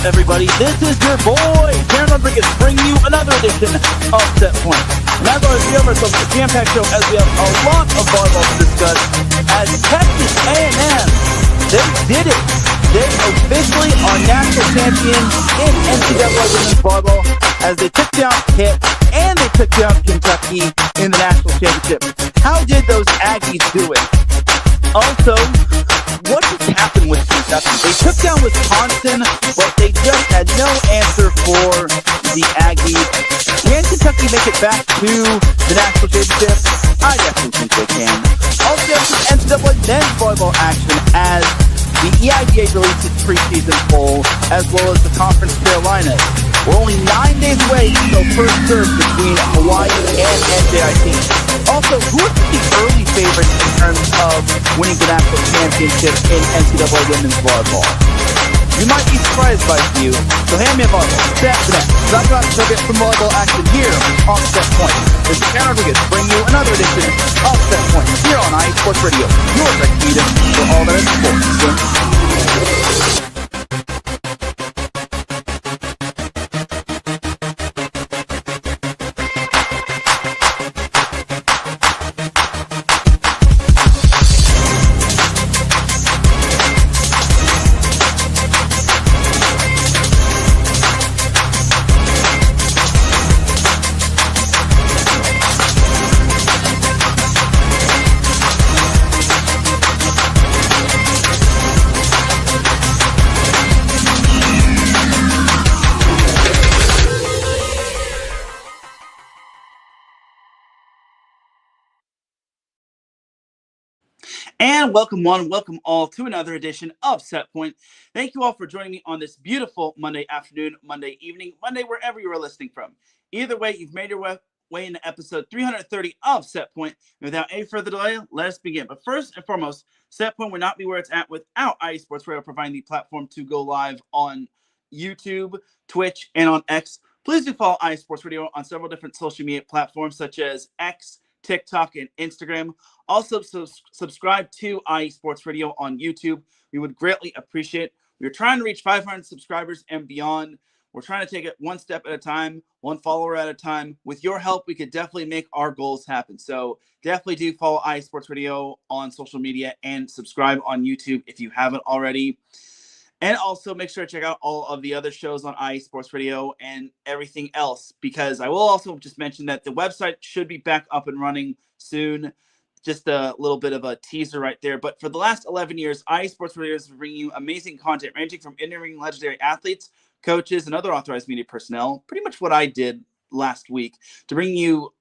everybody? This is your boy, Teran Rodriguez, bringing you another edition of Set Point. And as always, we have ourselves a jam-packed show as we have a lot of volleyball to discuss. As Texas A&M, they did it. They officially are national champions in NCAA women's volleyball as they took down Pitt and they took down Kentucky in the national championship. How did those Aggies do it? Also, what just happened with Kentucky? They took down Wisconsin, but they just had no answer for the Aggies. Can Kentucky make it back to the national championship? I definitely think they can. Also, we have some NCAA men's volleyball action as the EIVA released its preseason poll, as well as the Conference Carolinas. We're only 9 days away until first serve between Hawaii and NJIT. Also, who are the early favorites in terms of winning the national championship in NCAA women's volleyball? You might be surprised by a few, so hand me a volleyball. Set to that. So I'm going to get some volleyball action here on Set Point. This is Teran Rodriguez bringing you another edition of Set Point here on iSports Radio. Your direct feed for all that is sports. And welcome one, welcome all to another edition of Set Point. Thank you all for joining me on this beautiful Monday afternoon, Monday evening, Monday wherever you are listening from. Either way, you've made your way into episode 330 of Set Point. And without any further delay, let us begin. But first and foremost, Set Point would not be where it's at without iSports Radio providing the platform to go live on YouTube, Twitch, and on X. Please do follow iSports Radio on several different social media platforms such as X, TikTok, and Instagram. Also, subscribe to iSports Radio on YouTube. We would greatly appreciate it. We're trying to reach 500 subscribers and beyond. We're trying to take it one step at a time, one follower at a time. With your help, we could definitely make our goals happen. So definitely do follow iSports Radio on social media and subscribe on YouTube if you haven't already. And also make sure to check out all of the other shows on iSports Radio and everything else, because I will also just mention that the website should be back up and running soon. Just a little bit of a teaser right there. But for the last 11 years, iSports Radio is bringing you amazing content ranging from interviewing legendary athletes, coaches, and other authorized media personnel, pretty much what I did last week, to bring you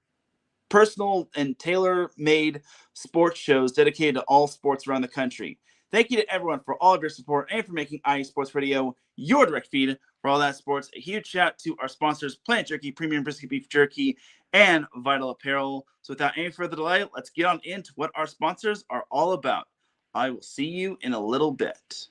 personal and tailor-made sports shows dedicated to all sports around the country. Thank you to everyone for all of your support and for making iSports Radio your direct feed for all that sports. A huge shout to our sponsors, Planet Jerky, Premium Brisket Beef Jerky, and Vital Apparel. So without any further delay, let's get on into what our sponsors are all about. I will see you in a little bit.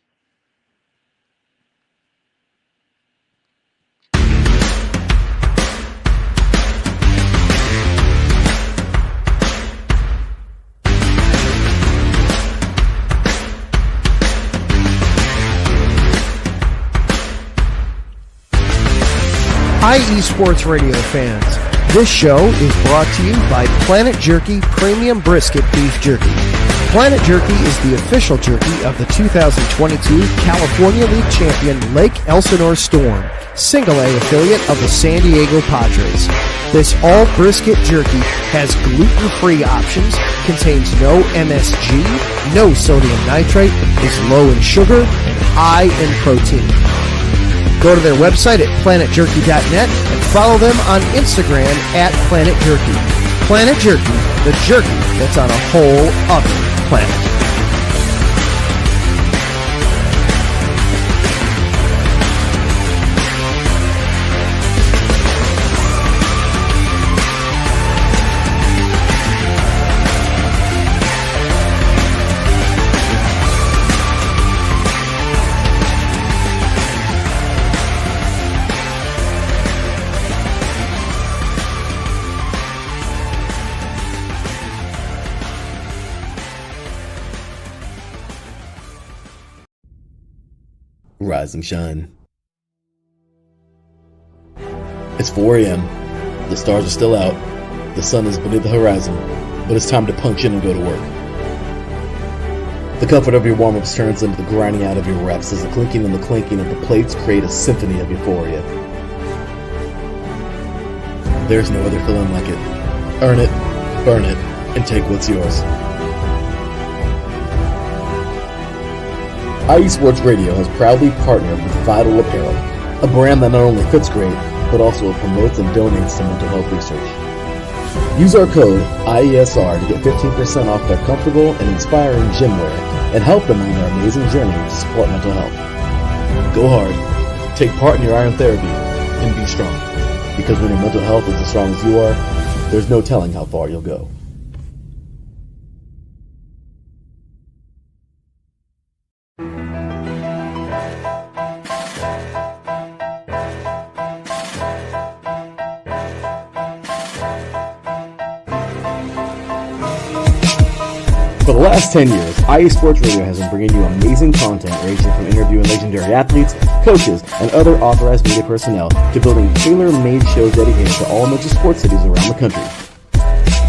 Hi, eSports Radio fans. This show is brought to you by Planet Jerky Premium Brisket Beef Jerky. Planet Jerky is the official jerky of the 2022 California League champion Lake Elsinore Storm, Single A affiliate of the San Diego Padres. This all brisket jerky has gluten-free options, contains no MSG, no sodium nitrate, is low in sugar, and high in protein. Go to their website at planetjerky.net and follow them on Instagram at Planet Jerky. Planet Jerky, the jerky that's on a whole other planet. Rise and shine. It's 4 a.m. The stars are still out. The sun is beneath the horizon, but it's time to punch in and go to work. The comfort of your warm-ups turns into the grinding out of your reps as the clinking and the clanking of the plates create a symphony of euphoria. There's no other feeling like it. Earn it, burn it, and take what's yours. IE Sports Radio has proudly partnered with Vital Apparel, a brand that not only fits great, but also promotes and donates to mental health research. Use our code IESR to get 15% off their comfortable and inspiring gym wear and help them on their amazing journey to support mental health. Go hard, take part in your iron therapy, and be strong. Because when your mental health is as strong as you are, there's no telling how far you'll go. For the last 10 years, IE Sports Radio has been bringing you amazing content ranging from interviewing legendary athletes, coaches, and other authorized media personnel to building tailor-made shows dedicated to all major sports cities around the country.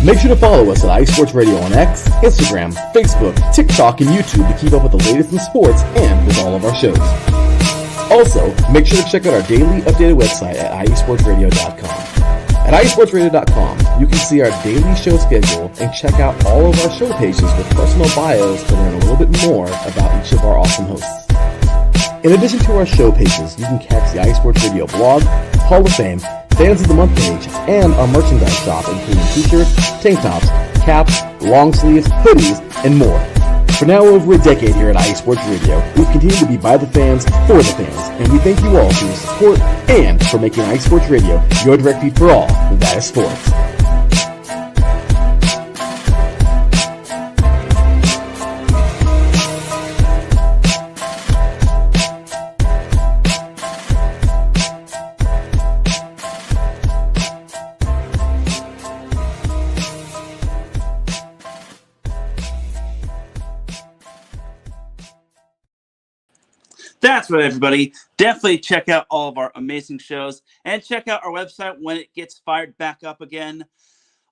Make sure to follow us at IE Sports Radio on X, Instagram, Facebook, TikTok, and YouTube to keep up with the latest in sports and with all of our shows. Also, make sure to check out our daily updated website at iesportsradio.com. At iesportsradio.com, you can see our daily show schedule and check out all of our show pages with personal bios to learn a little bit more about each of our awesome hosts. In addition to our show pages, you can catch the IE Sports Radio blog, Hall of Fame, Fans of the Month page, and our merchandise shop including t-shirts, tank tops, caps, long sleeves, hoodies, and more. For now over a decade here at IE Sports Radio, we've continued to be by the fans, for the fans, and we thank you all for your support and for making IE Sports Radio your direct feed for all that is sports. That's right, everybody. Definitely check out all of our amazing shows and check out our website when it gets fired back up again.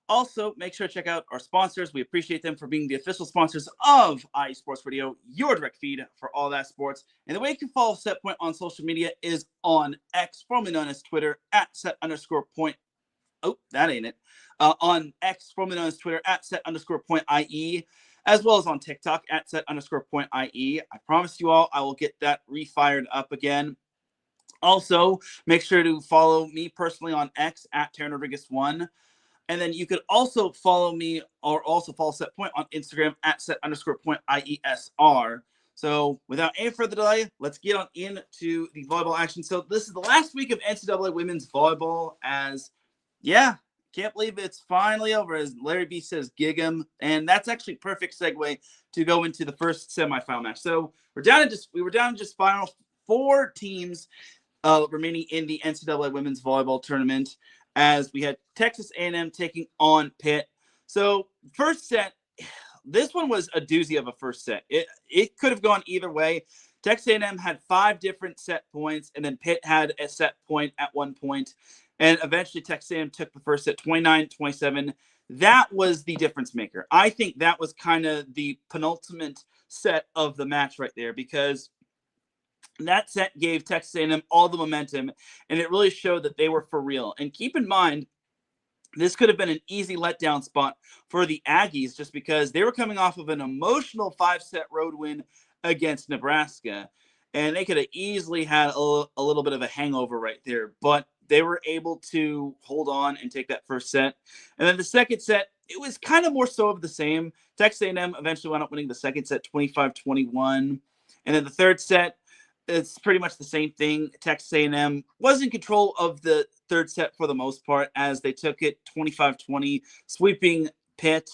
Also, make sure to check out our sponsors. We appreciate them for being the official sponsors of IE Sports Radio, your direct feed for all that sports. And the way you can follow Setpoint on social media is on X, formerly known as Twitter, at set_point. Oh, that ain't it. On X, formerly known as Twitter, at set_point.ie. As well as on TikTok at set_point.ie. I promise you all I will get that refired up again. Also, make sure to follow me personally on X at Teran Rodriguez 1. And then you could also follow me or also follow Setpoint on Instagram at set_point.iesr. So without any further delay, let's get on into the volleyball action. So this is the last week of NCAA women's volleyball can't believe it's finally over, as Larry B says, gig 'em. And that's actually perfect segue to go into the first semifinal match. So we were down to just final 4 teams remaining in the NCAA women's volleyball tournament, as we had Texas A&M taking on Pitt. So first set, this one was a doozy of a first set. It could have gone either way. Texas A&M had 5 different set points, and then Pitt had a set point at one point. And eventually Texas A&M took the first set 29-27. That was the difference maker. I think that was kind of the penultimate set of the match right there, because that set gave Texas A&M all the momentum, and it really showed that they were for real. And keep in mind, this could have been an easy letdown spot for the Aggies, just because they were coming off of an emotional 5-set road win against Nebraska, and they could have easily had a little bit of a hangover right there. But they were able to hold on and take that first set. And then the second set, it was kind of more so of the same. Texas A&M eventually wound up winning the second set 25-21. And then the third set, it's pretty much the same thing. Texas A&M was in control of the third set for the most part, as they took it 25-20, sweeping Pitt.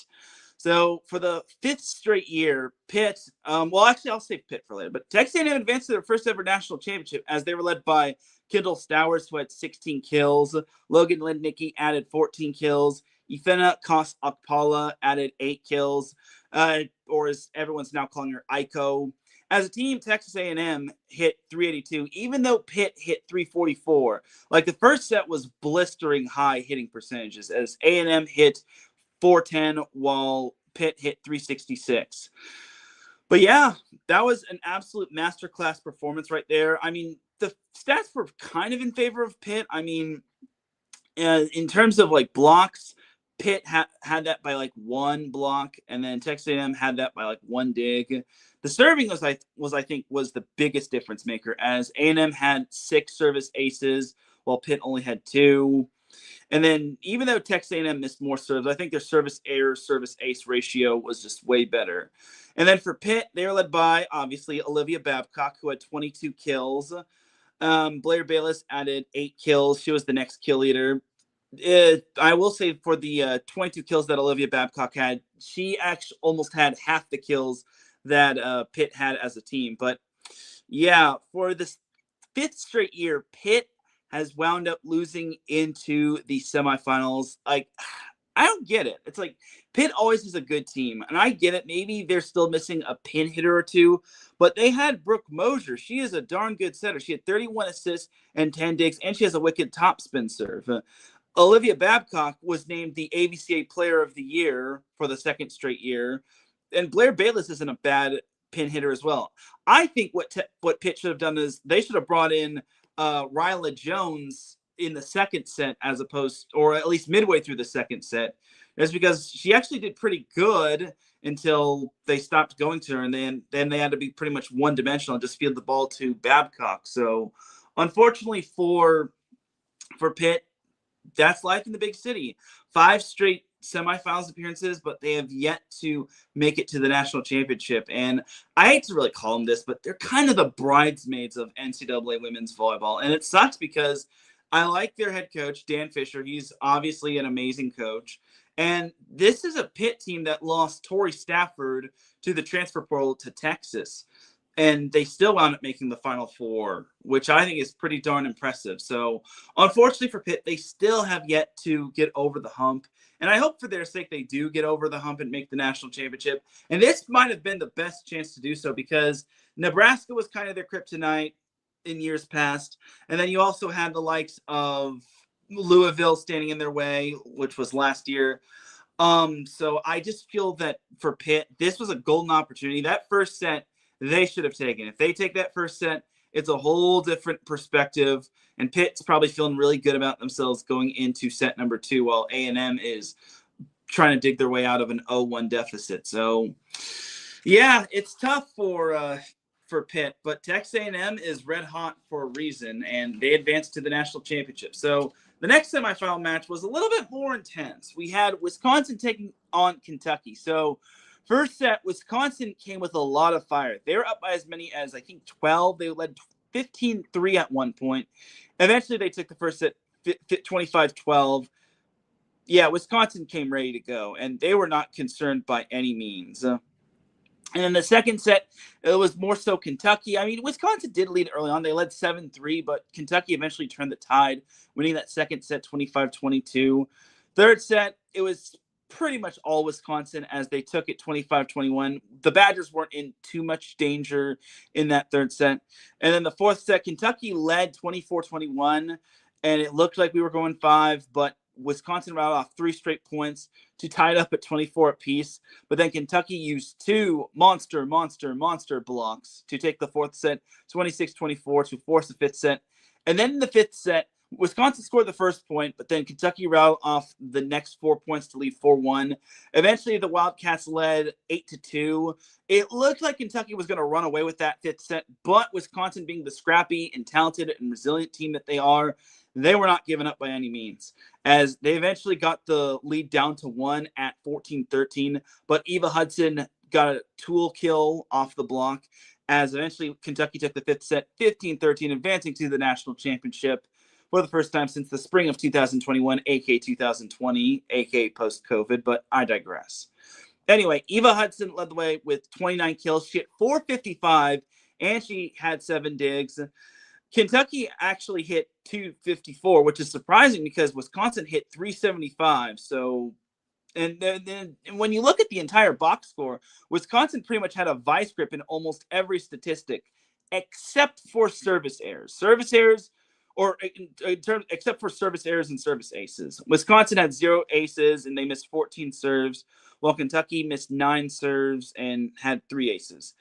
So for the 5th straight year, Pitt, actually I'll save Pitt for later, but Texas A&M advanced to their first ever national championship, as they were led by Kendall Stowers, who had 16 kills. Logan Lindnicki added 14 kills. Ifena Kos-Akpala added 8 kills, or as everyone's now calling her, Aiko. as a team, Texas A&M hit 382, even though Pitt hit 344. Like, the first set was blistering high hitting percentages as A&M hit 410 while Pitt hit 366. But yeah, that was an absolute masterclass performance right there. I mean, the stats were kind of in favor of Pitt. I mean, in terms of like blocks, Pitt had that by like 1 block, and then Texas A&M had that by like 1 dig. The serving was I think the biggest difference maker, as A&M had 6 service aces while Pitt only had 2. And then even though Texas A&M missed more serves, I think their service error service ace ratio was just way better. And then for Pitt, they were led by obviously Olivia Babcock, who had 22 kills. Blair Bayless added 8 kills. She was the next kill leader. I will say for the 22 kills that Olivia Babcock had, she actually almost had half the kills that Pitt had as a team. But yeah, for this 5th straight year, Pitt has wound up losing into the semifinals. Like, I don't get it. It's like Pitt always is a good team, and I get it. Maybe they're still missing a pin hitter or two, but they had Brooke Mosier. She is a darn good setter. She had 31 assists and 10 digs, and she has a wicked topspin serve. Olivia Babcock was named the AVCA Player of the Year for the 2nd straight year, and Blair Bayless isn't a bad pin hitter as well. I think what Pitt should have done is they should have brought in Ryla Jones in the 2nd set, as opposed, or at least midway through the 2nd set, is because she actually did pretty good until they stopped going to her, and then they had to be pretty much one-dimensional and just field the ball to Babcock. So unfortunately for Pitt, that's life in the big city. 5 straight semifinals appearances, but they have yet to make it to the national championship. And I hate to really call them this, but they're kind of the bridesmaids of NCAA women's volleyball. And it sucks because I like their head coach, Dan Fisher. He's obviously an amazing coach. And this is a Pitt team that lost Tori Stafford to the transfer portal to Texas. And they still wound up making the Final Four, which I think is pretty darn impressive. So, unfortunately for Pitt, they still have yet to get over the hump. And I hope for their sake they do get over the hump and make the national championship. And this might have been the best chance to do so because Nebraska was kind of their kryptonite in years past. And then you also had the likes of Louisville standing in their way, which was last year. So I just feel that for Pitt, this was a golden opportunity. That first set, they should have taken. If they take that first set, it's a whole different perspective. And Pitt's probably feeling really good about themselves going into set number 2, while A&M is trying to dig their way out of an 0-1 deficit. So, yeah, it's tough for Pitt, but Texas A&M is red hot for a reason, and they advanced to the national championship. So the next semifinal match was a little bit more intense. We had Wisconsin taking on Kentucky. So first set, Wisconsin came with a lot of fire. They were up by as many as, I think, 12. They led 15-3 at one point. Eventually, they took the first set 25-12. Yeah, Wisconsin came ready to go, and they were not concerned by any means. And in the second set, it was more so Kentucky. I mean, Wisconsin did lead early on. They led 7-3, but Kentucky eventually turned the tide, winning that second set 25-22. Third set, it was pretty much all Wisconsin as they took it 25-21. The Badgers weren't in too much danger in that third set. And then the fourth set, Kentucky led 24-21, and it looked like we were going 5, but Wisconsin rattled off 3 straight points to tie it up at 24 apiece. But then Kentucky used 2 monster blocks to take the fourth set 26-24 to force the fifth set. And then in the fifth set, Wisconsin scored the first point, but then Kentucky rattled off the next 4 points to lead 4-1. Eventually, the Wildcats led 8-2. It looked like Kentucky was going to run away with that fifth set, but Wisconsin, being the scrappy and talented and resilient team that they are, they were not giving up by any means, as they eventually got the lead down to 1 at 14-13. But Eva Hudson got a tool kill off the block, as eventually Kentucky took the fifth set 15-13, advancing to the national championship for the first time since the spring of 2021, aka 2020, aka post-COVID, but I digress. Anyway, Eva Hudson led the way with 29 kills. She hit 455, and she had 7 digs. Kentucky actually hit 254, which is surprising because Wisconsin hit 375. So And then when you look at the entire box score, Wisconsin pretty much had a vice grip in almost every statistic, except for service errors. Except for service errors and service aces. Wisconsin had 0 aces and they missed 14 serves, while Kentucky missed 9 serves and had 3 aces.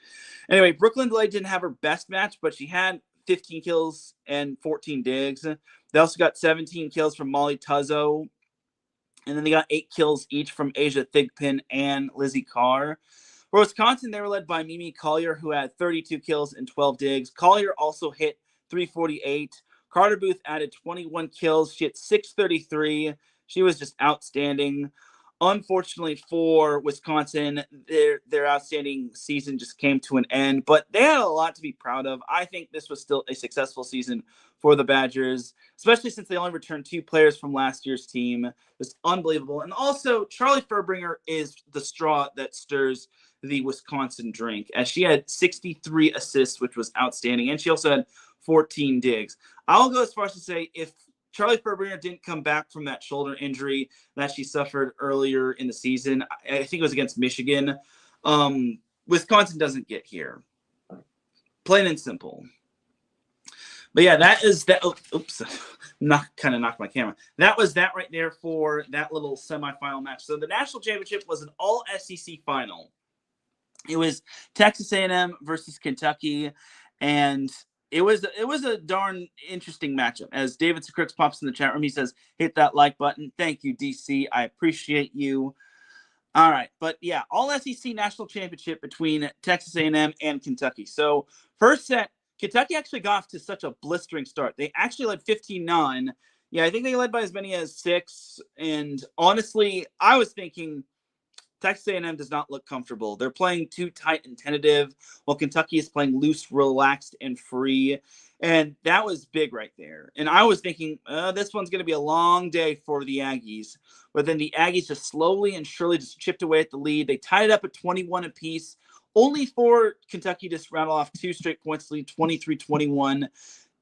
Anyway, Brooklyn Delay didn't have her best match, but she had 15 kills and 14 digs. They also got 17 kills from Molly Tuzzo. And then they got 8 kills each from Asia Thigpen and Lizzie Carr. For Wisconsin, they were led by Mimi Collier, who had 32 kills and 12 digs. Collier also hit 348. Carter Booth added 21 kills. She hit 633. She was just outstanding. Unfortunately for Wisconsin, their outstanding season just came to an end, but they had a lot to be proud of. I think this was still a successful season for the Badgers, especially since they only returned 2 players from last year's team. It's unbelievable. And also, Charlie Furbringer is the straw that stirs the Wisconsin drink, as she had 63 assists, which was outstanding, and she also had 14 digs. I'll go as far as to say, if Charlie Furbringer didn't come back from that shoulder injury that she suffered earlier in the season, I think it was against Michigan, Wisconsin doesn't get here. Plain and simple. But yeah, that is that. Oops, knocked my camera. That was that right there for that little semifinal match. So the national championship was an all SEC final. It was Texas A&M versus Kentucky, and it was a darn interesting matchup. As David Crooks pops in the chat room, he says, "Hit that like button." Thank you, DC. I appreciate you. All right, but yeah, all SEC national championship between Texas A&M and Kentucky. So first set, Kentucky actually got off to such a blistering start. They actually led 15-9. Yeah, I think they led by as many as 6. And honestly, I was thinking Texas A&M does not look comfortable. They're playing too tight and tentative, while Kentucky is playing loose, relaxed, and free. And that was big right there. And I was thinking, this one's going to be a long day for the Aggies. But then the Aggies just slowly and surely just chipped away at the lead. They tied it up at 21 apiece, only for Kentucky to rattle off 2 straight points lead, 23-21.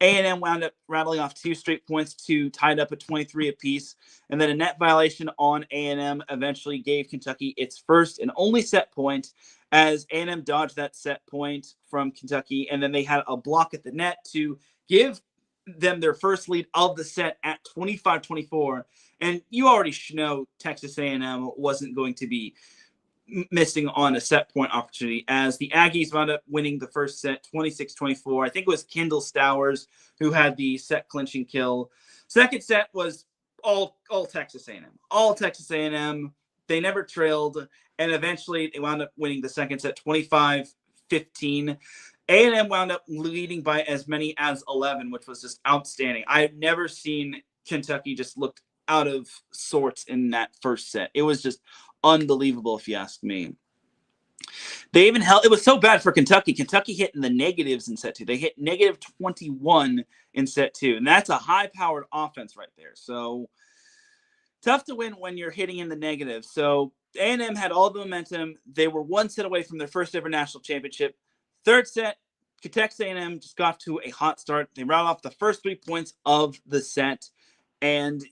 A&M wound up rattling off 2 straight points to tie it up at 23 apiece. And then a net violation on A&M eventually gave Kentucky its first and only set point, as A&M dodged that set point from Kentucky. And then they had a block at the net to give them their first lead of the set at 25-24. And you already know Texas A&M wasn't going to be missing on a set point opportunity, as the Aggies wound up winning the first set 26-24. I think it was Kendall Stowers who had the set clinching kill. Second set was all Texas A&M. All Texas A&M. They never trailed, and eventually they wound up winning the second set 25-15. A&M wound up leading by as many as 11, which was just outstanding. I've never seen Kentucky just looked out of sorts in that first set. It was just unbelievable, if you ask me. They even held, it was so bad for Kentucky. Kentucky hit in the negatives in set 2. They hit negative 21 in set 2, and that's a high-powered offense right there. So tough to win when you're hitting in the negative. So A&M had all the momentum. They were 1 set away from their first ever national championship. Third set, Texas A&M just got to a hot start. They rattled off the first 3 points of the set, and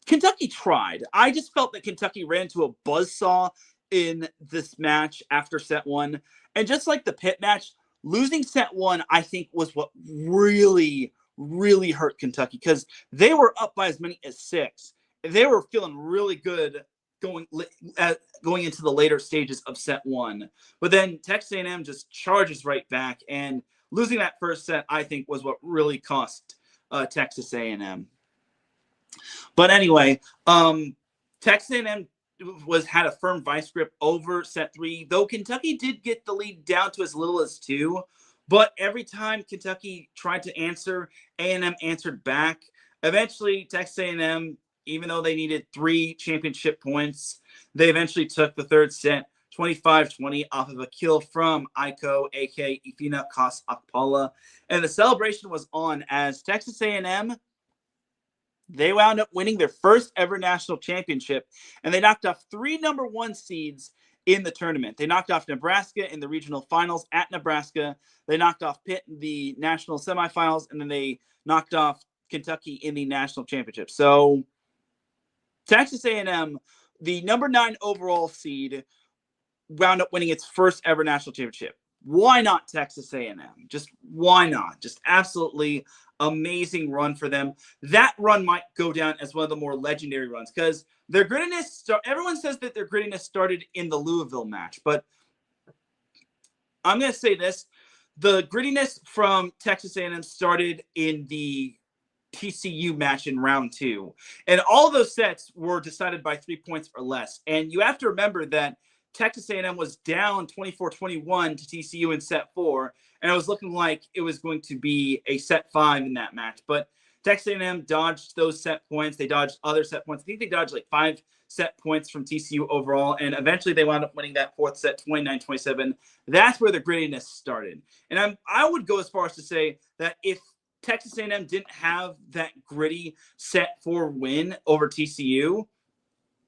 Kentucky tried. I just felt that Kentucky ran into a buzzsaw in this match after set 1. And just like the Pitt match, losing set 1, I think, was what really, really hurt Kentucky, because they were up by as many as 6. They were feeling really good going into the later stages of set 1. But then Texas A&M just charges right back, and losing that first set, I think, was what really cost Texas A&M. But anyway, Texas A&M had a firm vice grip over set 3, though Kentucky did get the lead down to as little as 2. But every time Kentucky tried to answer, A&M answered back. Eventually, Texas A&M, even though they needed 3 championship points, they eventually took the third set 25-20 off of a kill from Aiko, a.k.a. Ifina Kos Akpala. And the celebration was on, as Texas A&M, they wound up winning their first ever national championship, and they knocked off 3 number 1 seeds in the tournament. They knocked off Nebraska in the regional finals at Nebraska. They knocked off Pitt in the national semifinals, and then they knocked off Kentucky in the national championship. So Texas A&M the number 9 overall seed wound up winning its first ever national championship. Why not Texas A&M? Just why not? Just absolutely amazing run for them. That run might go down as one of the more legendary runs because their grittiness, everyone says that their grittiness started in the Louisville match, but I'm going to say this. The grittiness from Texas A&M started in the TCU match in round 2. And all those sets were decided by 3 points or less. And you have to remember that Texas A&M was down 24-21 to TCU in set 4, and it was looking like it was going to be a set 5 in that match. But Texas A&M dodged those set points. They dodged other set points. I think they dodged like 5 set points from TCU overall, and eventually they wound up winning that 4th set 29-27. That's where the grittiness started. And I would go as far as to say that if Texas A&M didn't have that gritty set 4 win over TCU,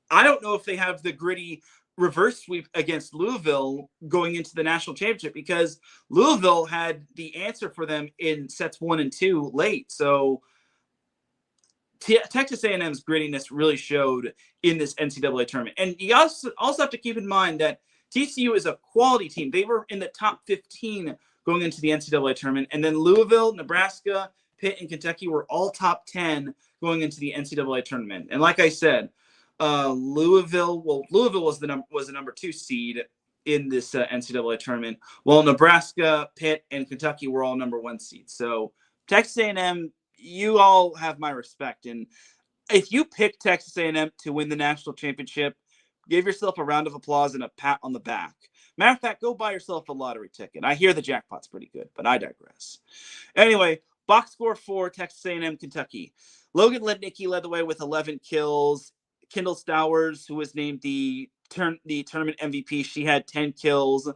I don't know if they have the gritty reverse sweep against Louisville going into the national championship, because Louisville had the answer for them in sets 1 and 2 late. So Texas A&M's grittiness really showed in this NCAA tournament. And you also have to keep in mind that TCU is a quality team. They were in the top 15 going into the NCAA tournament. And then Louisville, Nebraska, Pitt, and Kentucky were all top 10 going into the NCAA tournament. And like I said, Louisville was the number 2 seed in this NCAA tournament, while Nebraska, Pitt, and Kentucky were all number 1 seeds. So Texas A&M, you all have my respect. And if you pick Texas A&M to win the national championship, give yourself a round of applause and a pat on the back. Matter of fact, go buy yourself a lottery ticket. I hear the jackpot's pretty good, but I digress. Anyway, box score for Texas A&M Kentucky. Logan Lednicki led the way with 11 kills. Kendall Stowers, who was named the tournament MVP, she had 10 kills.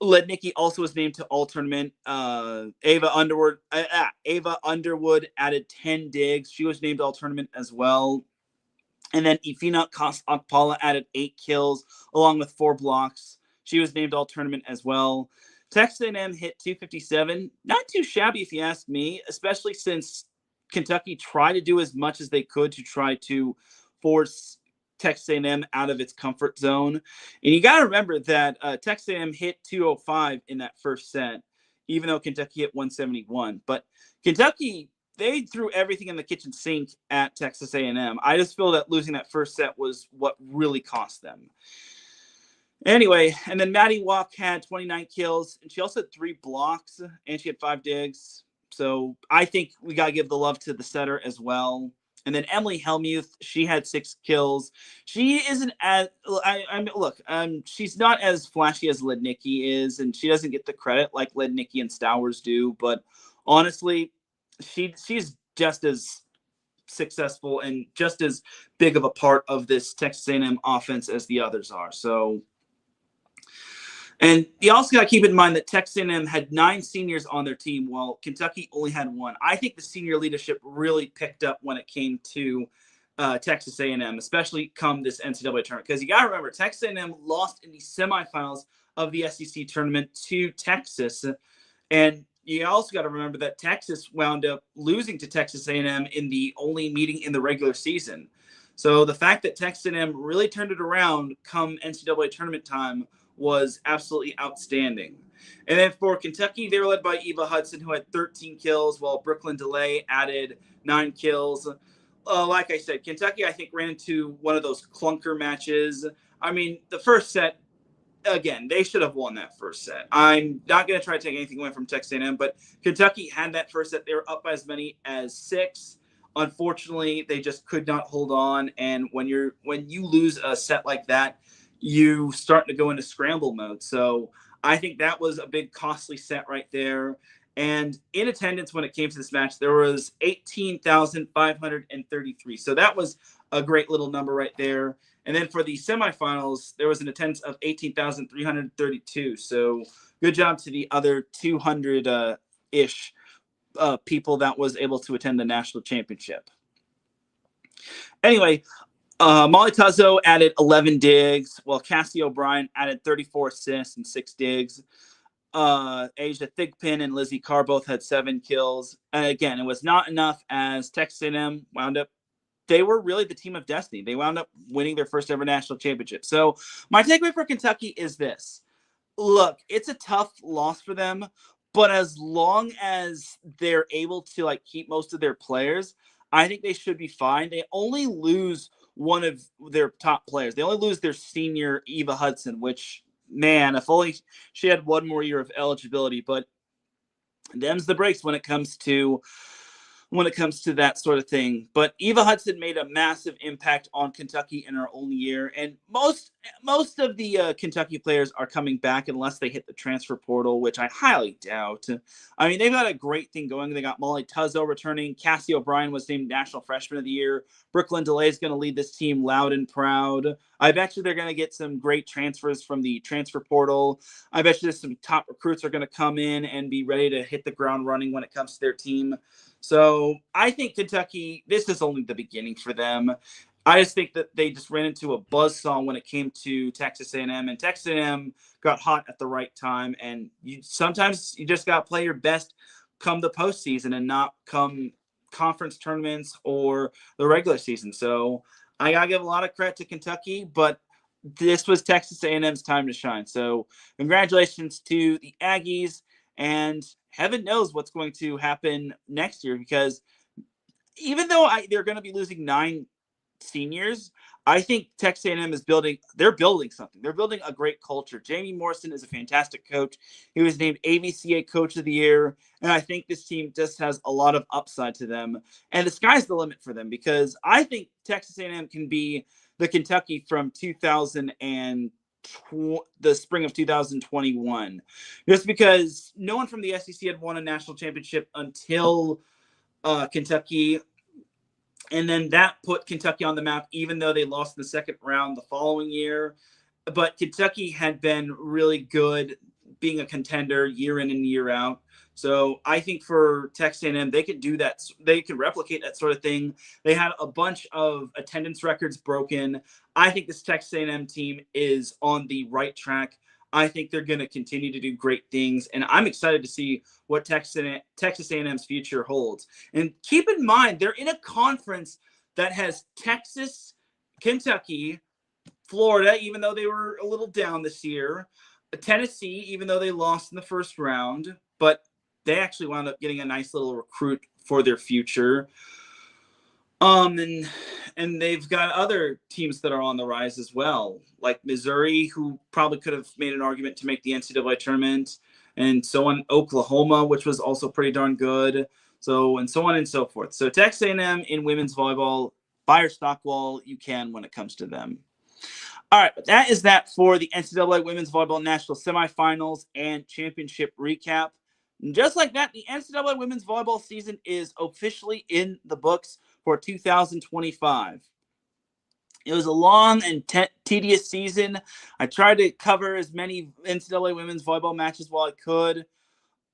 Lednicki also was named to all-tournament. Ava Underwood added 10 digs. She was named all-tournament as well. And then Ifina Akpala added 8 kills along with 4 blocks. She was named all-tournament as well. Texas A&M hit 257. Not too shabby if you ask me, especially since Kentucky tried to do as much as they could to try to force Texas A&M out of its comfort zone. And you got to remember that Texas A&M hit 205 in that first set, even though Kentucky hit 171. But Kentucky, they threw everything in the kitchen sink at Texas A&M. I just feel that losing that first set was what really cost them. Anyway, and then Maddie Walk had 29 kills, and she also had 3 blocks, and she had 5 digs. So I think we got to give the love to the setter as well. And then Emily Helmuth, she had 6 kills. She isn't as she's not as flashy as Lednicki is, and she doesn't get the credit like Lednicki and Stowers do. But honestly, she's just as successful and just as big of a part of this Texas A&M offense as the others are. So. And you also got to keep in mind that Texas A&M had 9 seniors on their team, while Kentucky only had 1. I think the senior leadership really picked up when it came to Texas A&M, especially come this NCAA tournament. Because you got to remember, Texas A&M lost in the semifinals of the SEC tournament to Texas. And you also got to remember that Texas wound up losing to Texas A&M in the only meeting in the regular season. So the fact that Texas A&M really turned it around come NCAA tournament time was absolutely outstanding. And then for Kentucky, they were led by Eva Hudson, who had 13 kills, while Brooklyn DeLay added 9 kills. Like I said, Kentucky, I think, ran into one of those clunker matches. I mean, the first set, again, they should have won that first set. I'm not going to try to take anything away from Texas A&M, but Kentucky had that first set. They were up by as many as 6. Unfortunately, they just could not hold on. And when you lose a set like that, you start to go into scramble mode. So I think that was a big costly set right there. And in attendance when it came to this match, there was 18,533. So that was a great little number right there. And then for the semifinals, there was an attendance of 18,332. So good job to the other 200-ish people that was able to attend the national championship. Anyway, Molly Tuzzo added 11 digs, while Cassie O'Brien added 34 assists and 6 digs. Asia Thigpen and Lizzie Carr both had 7 kills. And again, it was not enough as Texas A&M wound up they were really the team of destiny. They wound up winning their first ever national championship. So my takeaway for Kentucky is this. Look, it's a tough loss for them, but as long as they're able to like keep most of their players, I think they should be fine. They only lose one of their top players. They only lose their senior Eva Hudson, which, man, if only she had one more year of eligibility. But them's the breaks when it comes to that sort of thing. But Eva Hudson made a massive impact on Kentucky in her only year, and most of the Kentucky players are coming back unless they hit the transfer portal, which I highly doubt. I mean, they've got a great thing going. They got Molly Tuzzo returning. Cassie O'Brien was named National Freshman of the Year. Brooklyn DeLay is going to lead this team loud and proud. I bet you they're going to get some great transfers from the transfer portal. I bet you some top recruits are going to come in and be ready to hit the ground running when it comes to their team. So I think Kentucky, this is only the beginning for them. I just think that they just ran into a buzzsaw when it came to Texas A&M, and Texas A&M got hot at the right time. And sometimes you just got to play your best come the postseason and not come conference tournaments or the regular season. So I got to give a lot of credit to Kentucky, but this was Texas A&M's time to shine. So congratulations to the Aggies, and heaven knows what's going to happen next year, because even though they're going to be losing 9 seniors, I think Texas A&M is building something. They're building a great culture. Jamie Morrison is a fantastic coach. He was named AVCA Coach of the Year, and I think this team just has a lot of upside to them. And the sky's the limit for them, because I think Texas A&M can be the Kentucky from the spring of 2021, just because no one from the SEC had won a national championship until Kentucky. And then that put Kentucky on the map, even though they lost in the second round the following year. But Kentucky had been really good being a contender year in and year out. So I think for Texas A&M, they could do that. They could replicate that sort of thing. They had a bunch of attendance records broken. I think this Texas A&M team is on the right track. I think they're going to continue to do great things, and I'm excited to see what Texas A&M's future holds. And keep in mind, they're in a conference that has Texas, Kentucky, Florida, even though they were a little down this year, Tennessee, even though they lost in the first round, but they actually wound up getting a nice little recruit for their future. And they've got other teams that are on the rise as well, like Missouri, who probably could have made an argument to make the NCAA tournament, and so on. Oklahoma, which was also pretty darn good. So, and so on and so forth. So Texas A&M in women's volleyball, buy your stock while you can when it comes to them. All right, but that is that for the NCAA Women's Volleyball National Semifinals and Championship recap. And just like that, the NCAA Women's Volleyball season is officially in the books for 2025. It was a long and tedious season. I tried to cover as many NCAA women's volleyball matches while I could.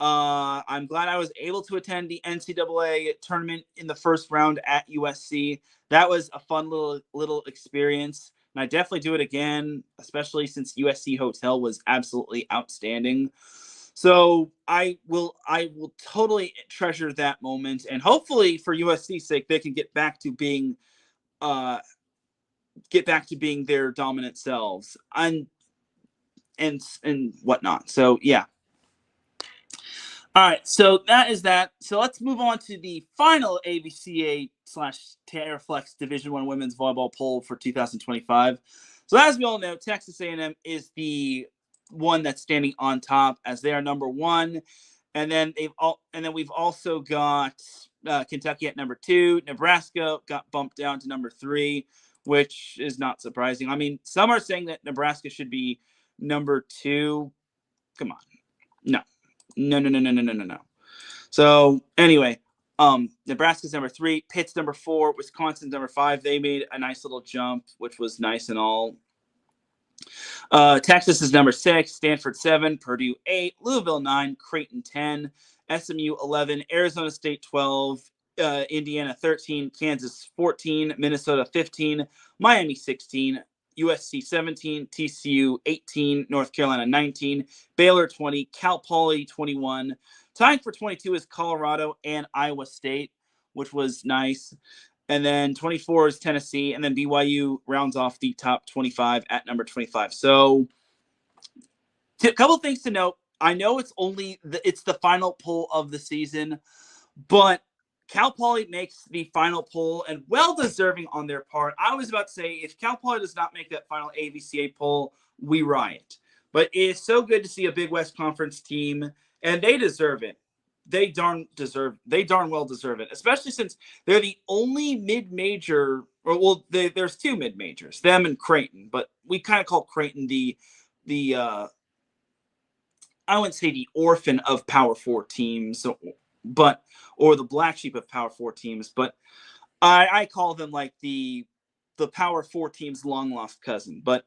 I'm glad I was able to attend the NCAA tournament in the first round at USC. That was a fun little experience, and I definitely do it again, especially since USC Hotel was absolutely outstanding. So I will totally treasure that moment, and hopefully for USC's sake, they can get back to being their dominant selves and whatnot. So yeah. All right, so that is that. So let's move on to the final AVCA/Terraflex Division I Women's Volleyball poll for 2025. So as we all know, Texas A&M is the one that's standing on top, as they are number 1, and then we've also got Kentucky at number 2. Nebraska got bumped down to number 3, which is not surprising. I mean, some are saying that Nebraska should be number 2. Come on, no. So anyway, Nebraska's number 3, Pitt's number 4, Wisconsin's number 5. They made a nice little jump, which was nice and all. Texas is number 6, Stanford 7, Purdue 8, Louisville 9, Creighton 10, SMU 11, Arizona State 12, Indiana 13, Kansas 14, Minnesota 15, Miami 16, USC 17, TCU 18, North Carolina 19, Baylor 20, Cal Poly 21. Tying for 22 is Colorado and Iowa State, which was nice. And then 24 is Tennessee. And then BYU rounds off the top 25 at number 25. So a couple things to note. I know it's the final poll of the season, but Cal Poly makes the final poll, and well deserving on their part. I was about to say, if Cal Poly does not make that final AVCA poll, we riot. But it is so good to see a Big West Conference team, and they deserve it. They darn well deserve it, especially since they're the only mid-major, there's two mid-majors, them and Creighton, but we kind of call Creighton the I wouldn't say the orphan of Power 4 teams, or the black sheep of Power 4 teams, but I call them like the Power 4 team's long lost cousin. But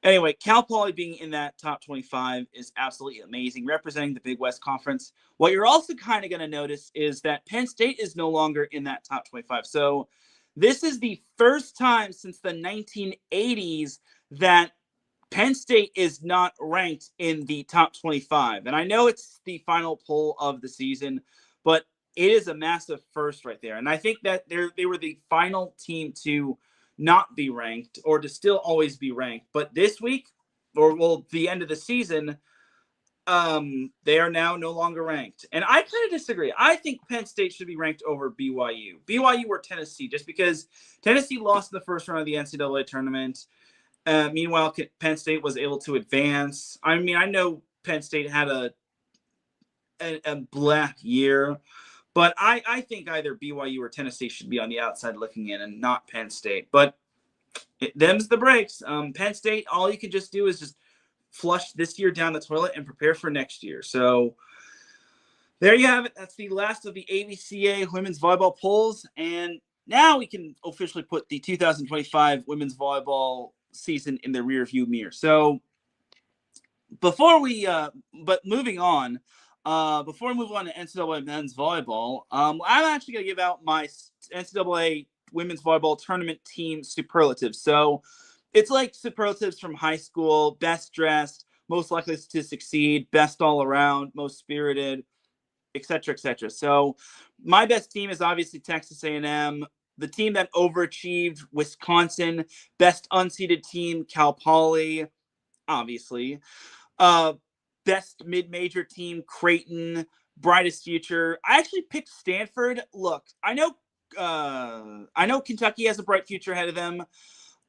anyway, Cal Poly being in that top 25 is absolutely amazing, representing the Big West Conference. What you're also kind of going to notice is that Penn State is no longer in that top 25. So this is the first time since the 1980s that Penn State is not ranked in the top 25. And I know it's the final poll of the season, but it is a massive first right there. And I think that they were the final team to not be ranked or to still always be ranked. But this week, the end of the season, they are now no longer ranked. And I kind of disagree. I think Penn State should be ranked over BYU. BYU or Tennessee, just because Tennessee lost in the first round of the NCAA tournament. Meanwhile, Penn State was able to advance. I mean, I know Penn State had a black year, but I think either BYU or Tennessee should be on the outside looking in and not Penn State. But them's the breaks. Penn State, all you can just do is just flush this year down the toilet and prepare for next year. So there you have it. That's the last of the AVCA women's volleyball polls. And now we can officially put the 2025 women's volleyball season in the rear view mirror. So before we moving on, before we move on to NCAA men's volleyball, I'm actually going to give out my NCAA women's volleyball tournament team superlatives. So it's like superlatives from high school: best dressed, most likely to succeed, best all around, most spirited, etc., etc. So my best team is obviously Texas A&M. The team that overachieved, Wisconsin. Best unseeded team, Cal Poly, obviously. Best mid-major team, Creighton. Brightest future. I actually picked Stanford. Look, I know Kentucky has a bright future ahead of them.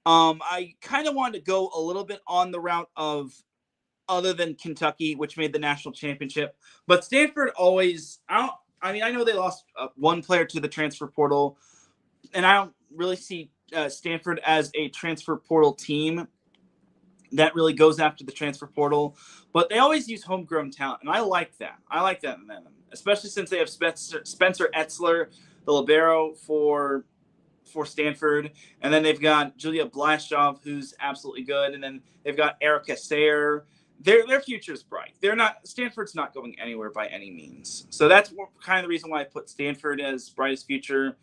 I kind of wanted to go a little bit on the route of other than Kentucky, which made the national championship. But Stanford always, I know they lost one player to the transfer portal, and I don't really see Stanford as a transfer portal team that really goes after the transfer portal, but they always use homegrown talent, and I like that. I like that in them, especially since they have Spencer Etzler, the libero for Stanford, and then they've got Julia Blashoff, who's absolutely good, and then they've got Erica Sayre. Their future is bright. Stanford's not going anywhere by any means. So that's kind of the reason why I put Stanford as brightest future.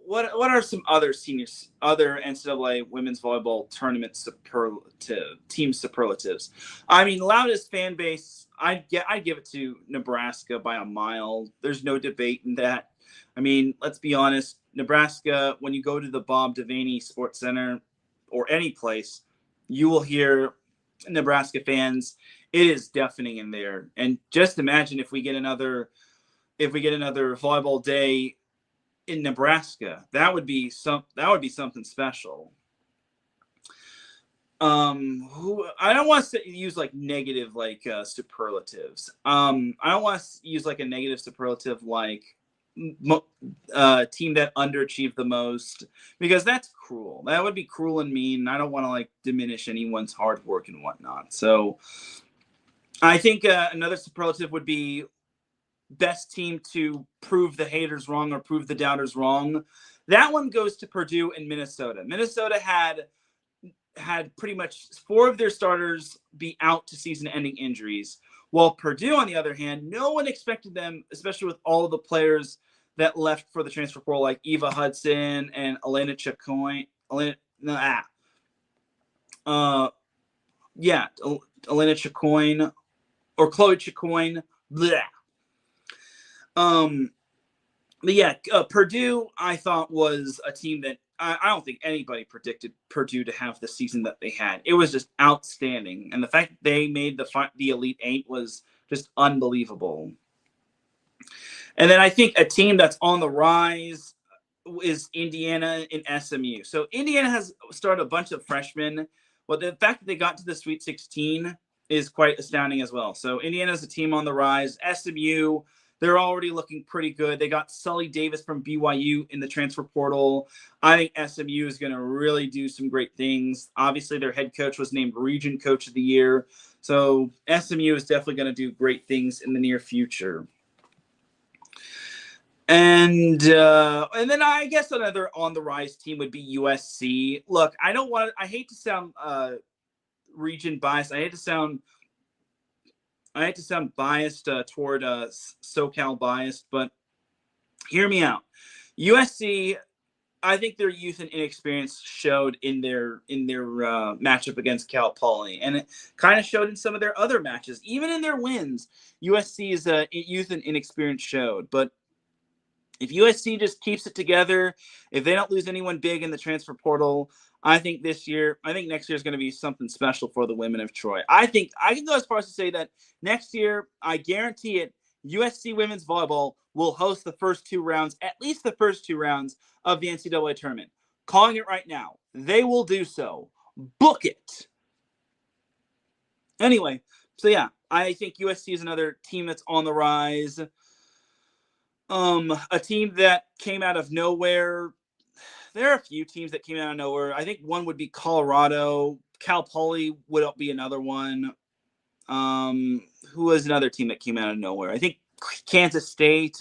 What are some other NCAA women's volleyball tournament team superlatives? I mean, loudest fan base, I'd give it to Nebraska by a mile. There's no debate in that. I mean, let's be honest. Nebraska, when you go to the Bob Devaney Sports Center or any place, you will hear Nebraska fans. It is deafening in there. And just imagine if we get another volleyball day in Nebraska, that would be something special. I don't want to use like negative superlatives. I don't want to use like a negative superlative like team that underachieved the most, because that's cruel. That would be cruel and mean. I don't want to like diminish anyone's hard work and whatnot. So I think another superlative would be best team to prove the haters wrong or prove the doubters wrong. That one goes to Purdue and Minnesota. Minnesota had pretty much 4 of their starters be out to season-ending injuries, while Purdue, on the other hand, no one expected them, especially with all of the players that left for the transfer portal, like Eva Hudson and Elena Chacoin. Elena Chacoin or Chloe Chacoin. Bleh. But yeah, Purdue, I thought was a team that I don't think anybody predicted Purdue to have the season that they had. It was just outstanding, and the fact that they made the Elite Eight was just unbelievable. And then I think a team that's on the rise is Indiana and SMU. So Indiana has started a bunch of freshmen, but the fact that they got to the Sweet 16 is quite astounding as well. So Indiana's a team on the rise. SMU, they're already looking pretty good. They got Sully Davis from BYU in the transfer portal. I think SMU is going to really do some great things. Obviously, their head coach was named Region Coach of the Year. So SMU is definitely going to do great things in the near future. And then I guess another on the rise team would be USC. Look, I hate to sound region biased. I hate to sound biased toward SoCal biased, but hear me out. USC, I think their youth and inexperience showed in their matchup against Cal Poly, and it kind of showed in some of their other matches, even in their wins. USC's youth and inexperience showed, but if USC just keeps it together, if they don't lose anyone big in the transfer portal, I think next year is going to be something special for the women of Troy. I think I can go as far as to say that next year, I guarantee it, USC women's volleyball will host the first two rounds, at least the first two rounds of the NCAA tournament. Calling it right now. They will do so. Book it. Anyway, so yeah, I think USC is another team that's on the rise. A team that came out of nowhere. There are a few teams that came out of nowhere. I think one would be Colorado. Cal Poly would be another one. Who was another team that came out of nowhere? I think Kansas State,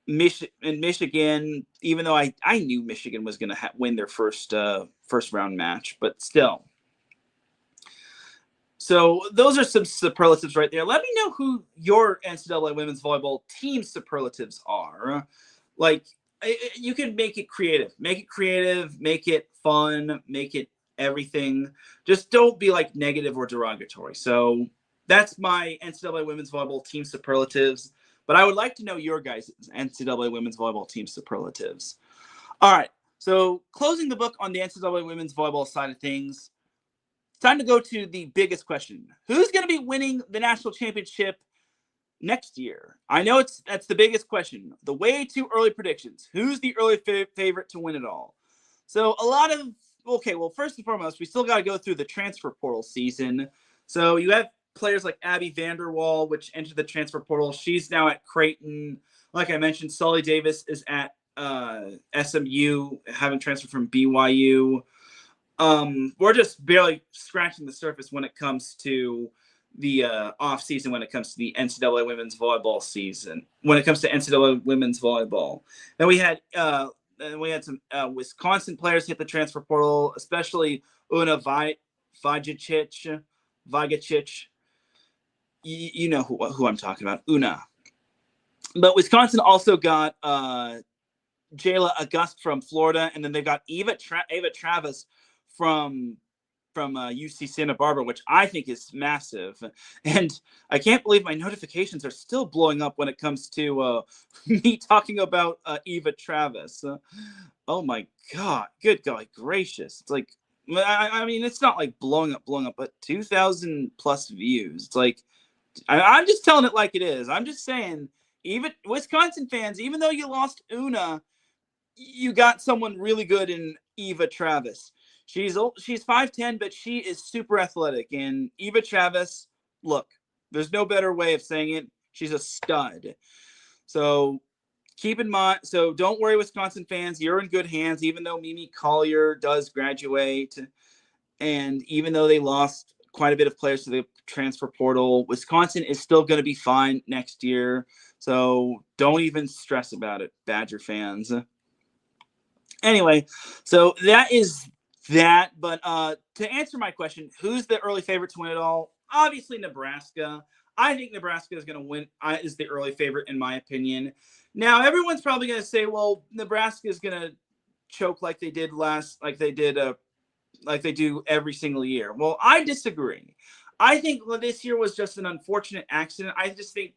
Michigan. Even though I knew Michigan was going to win their first round match, but still. So those are some superlatives right there. Let me know who your NCAA women's volleyball team superlatives are. Like, you can make it creative. Make it fun, make it everything. Just don't be like negative or derogatory. So that's my NCAA women's volleyball team superlatives. But I would like to know your guys' NCAA women's volleyball team superlatives. All right. So closing the book on the NCAA women's volleyball side of things, time to go to the biggest question. Who's going to be winning the national championship next year? I know that's the biggest question. The way too early predictions. Who's the early favorite to win it all? So first and foremost, we still got to go through the transfer portal season. So you have players like Abby Vanderwall, which entered the transfer portal. She's now at Creighton. Like I mentioned, Sully Davis is at SMU, having transferred from BYU. We're just barely scratching the surface when it comes to the off season, when it comes to the NCAA women's volleyball season, when it comes to NCAA women's volleyball. Then we had some Wisconsin players hit the transfer portal, especially Una Vajacic. You know who I'm talking about, Una. But Wisconsin also got Jayla August from Florida, and then they got Ava Travis from UC Santa Barbara, which I think is massive. And I can't believe my notifications are still blowing up when it comes to me talking about Eva Travis. Oh my God, good God gracious. It's like, I mean, it's not like blowing up, but 2,000 plus views. It's like, I'm just telling it like it is. I'm just saying, even Wisconsin fans, even though you lost Una, you got someone really good in Eva Travis. She's 5'10", but she is super athletic. And Eva Travis, look, there's no better way of saying it. She's a stud. So keep in mind. So don't worry, Wisconsin fans. You're in good hands, even though Mimi Collier does graduate. And even though they lost quite a bit of players to the transfer portal, Wisconsin is still going to be fine next year. So don't even stress about it, Badger fans. Anyway, so that is that. But to answer my question, who's the early favorite to win it all? Obviously, Nebraska. I think Nebraska is going to win. Is the early favorite in my opinion. Now, everyone's probably going to say, "Well, Nebraska is going to choke like they do every single year." Well, I disagree. I think this year was just an unfortunate accident. I just think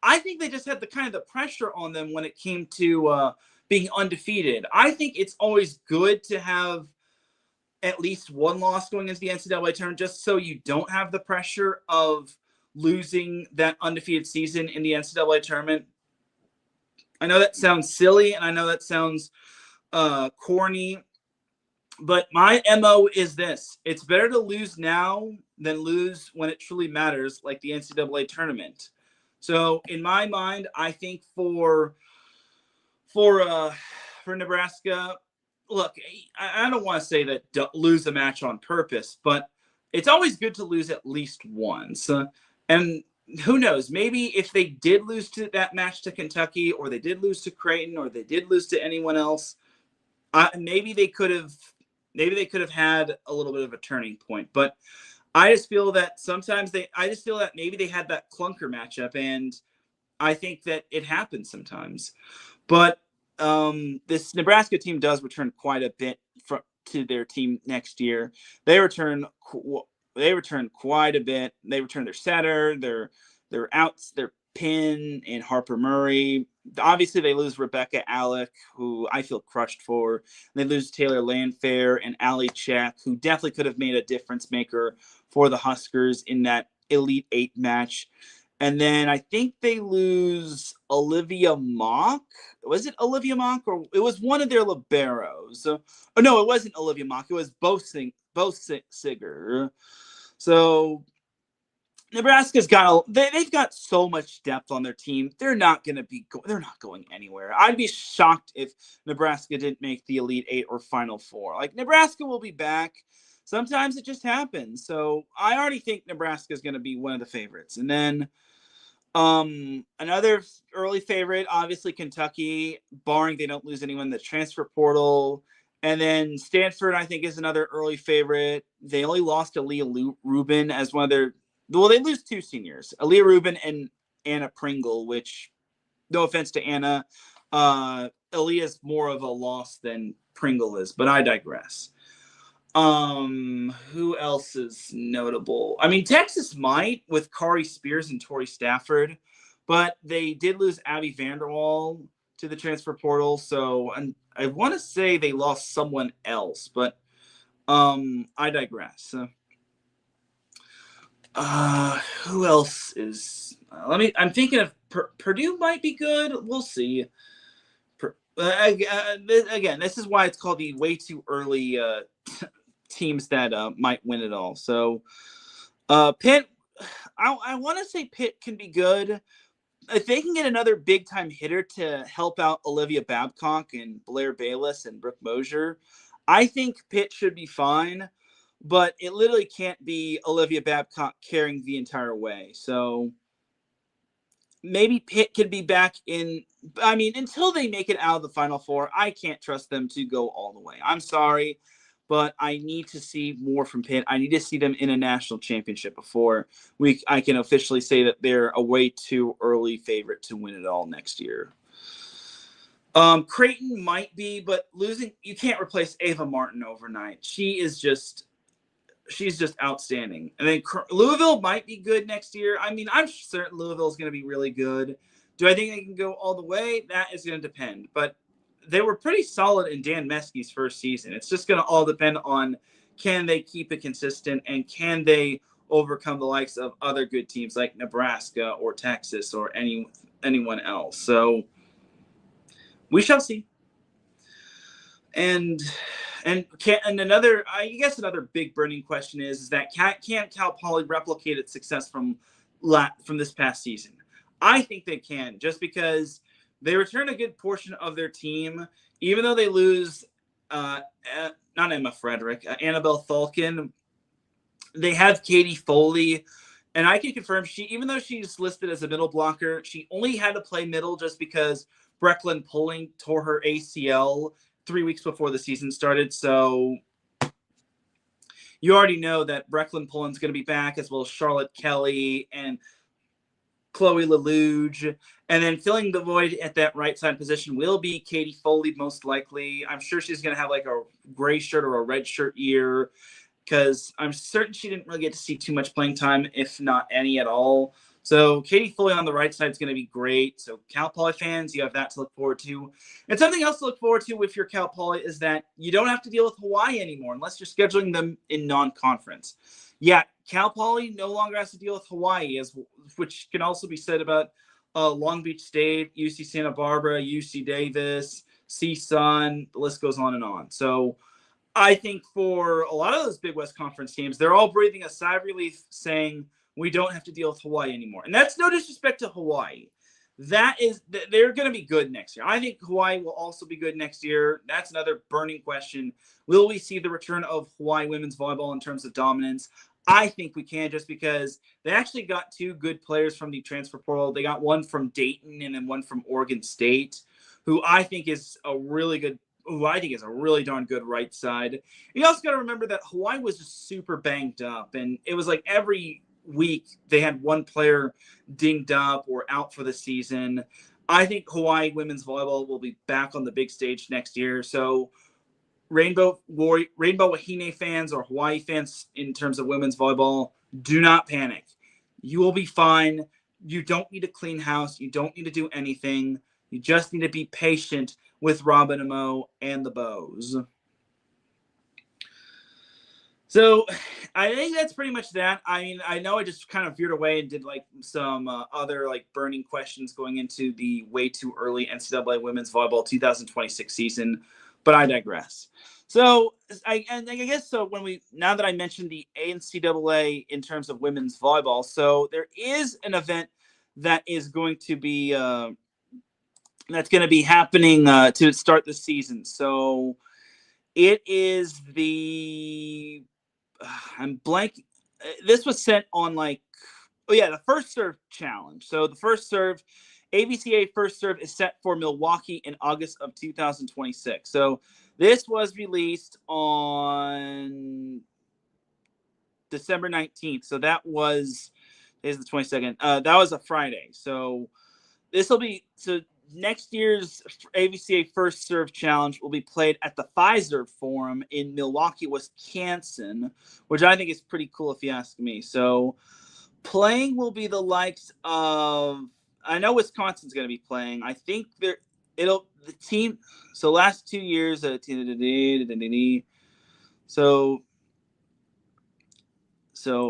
I think they just had the pressure on them when it came to being undefeated. I think it's always good to have at least one loss going into the NCAA tournament, just so you don't have the pressure of losing that undefeated season in the NCAA tournament. I know that sounds silly, and I know that sounds corny, but my MO is this. It's better to lose now than lose when it truly matters, like the NCAA tournament. So in my mind, I think for Nebraska, look, I don't want to say that lose a match on purpose, but it's always good to lose at least once. And who knows, maybe if they did lose to that match to Kentucky, or they did lose to Creighton, or they did lose to anyone else, maybe they could have had a little bit of a turning point. But I just feel that maybe they had that clunker matchup, and I think that it happens sometimes. But this Nebraska team does return quite a bit to their team next year. They return quite a bit. They return their setter, their outs, their pin, and Harper Murray. Obviously, they lose Rebecca Alec, who I feel crushed for. They lose Taylor Landfair and Allie Check, who definitely could have made a difference maker for the Huskers in that Elite Eight match. And then I think they lose Olivia Mock. Was it Olivia Mock, or it was one of their liberos? Oh no, it wasn't Olivia Mock. It was Bo Sigger. So Nebraska's they've got so much depth on their team. They're not going anywhere. I'd be shocked if Nebraska didn't make the Elite Eight or Final Four. Like, Nebraska will be back. Sometimes it just happens. So I already think Nebraska is going to be one of the favorites. And then another early favorite, obviously Kentucky, barring they don't lose anyone in the transfer portal. And then Stanford, I think, is another early favorite. They only lost Aaliyah Rubin as one of their – well, they lose two seniors, Aaliyah Rubin and Anna Pringle, which, no offense to Anna, Aaliyah is more of a loss than Pringle is, but I digress. Who else is notable? I mean, Texas might with Kari Spears and Tori Stafford, but they did lose Abby Vanderwall to the transfer portal. So, and I want to say they lost someone else, but I digress. Who else is? I'm thinking of Purdue might be good. We'll see. Again, this is why it's called the way too early teams that might win it all. So Pitt, I want to say Pitt can be good. If they can get another big-time hitter to help out Olivia Babcock and Blair Bayless and Brooke Mosier, I think Pitt should be fine. But it literally can't be Olivia Babcock carrying the entire way. So maybe Pitt could be back in. I mean, until they make it out of the Final Four, I can't trust them to go all the way. I'm sorry, but I need to see more from Pitt. I need to see them in a national championship before I can officially say that they're a way too early favorite to win it all next year. Creighton might be, but you can't replace Ava Martin overnight. She's just outstanding. And then Louisville might be good next year. I mean, I'm certain Louisville is going to be really good. Do I think they can go all the way? That is going to depend. But they were pretty solid in Dan Meskey's first season. It's just going to all depend on, can they keep it consistent, and can they overcome the likes of other good teams like Nebraska or Texas or anyone else. So we shall see. And another, I guess another big burning question is that can Cal Poly replicate its success from this past season? I think they can, just because they return a good portion of their team, even though they lose not Emma Frederick, Annabelle Falcon. They have Katie Foley, and I can confirm even though she's listed as a middle blocker, she only had to play middle just because Brecklin Pulling tore her ACL 3 weeks before the season started. So you already know that Brecklin Pulling's going to be back, as well as Charlotte Kelly and Chloe Lelouge. And then filling the void at that right side position will be Katie Foley, most likely. I'm sure she's going to have like a gray shirt or a red shirt year, because I'm certain she didn't really get to see too much playing time, if not any at all. So Katie Foley on the right side is going to be great. So Cal Poly fans, you have that to look forward to. And something else to look forward to with your Cal Poly is that you don't have to deal with Hawaii anymore unless you're scheduling them in non-conference. Yeah, Cal Poly no longer has to deal with Hawaii, which can also be said about Long Beach State, UC Santa Barbara, UC Davis, CSUN. The list goes on and on. So I think for a lot of those Big West Conference teams, they're all breathing a sigh of relief saying, we don't have to deal with Hawaii anymore. And that's no disrespect to Hawaii. They're going to be good next year. I think Hawaii will also be good next year. That's another burning question. Will we see the return of Hawaii women's volleyball in terms of dominance? I think we can, just because they actually got two good players from the transfer portal. They got one from Dayton and then one from Oregon State, who I think is a really darn good right side. You also got to remember that Hawaii was just super banged up, and it was like every week they had one player dinged up or out for the season. I think Hawaii women's volleyball will be back on the big stage next year. So Rainbow Wahine fans or Hawaii fans in terms of women's volleyball, do not panic. You will be fine. You don't need to clean house. You don't need to do anything. You just need to be patient with Robin Amo and the Bows. So I think that's pretty much that. I mean, I know I just kind of veered away and did like some other like burning questions going into the way too early NCAA women's volleyball 2026 season, but I digress. So I guess so now that I mentioned the NCAA in terms of women's volleyball, so there is an event that is going to be happening to start the season. So it is the I'm blank. This was sent on the first serve challenge. So the first serve, AVCA first serve is set for Milwaukee in August of 2026. So this was released on December 19th. So that was, today's the 22nd. That was a Friday. So next year's AVCA First Serve Challenge will be played at the Pfizer Forum in Milwaukee, Wisconsin, which I think is pretty cool if you ask me. So playing will be the likes of, I know Wisconsin's going to be playing. I think so last 2 years, so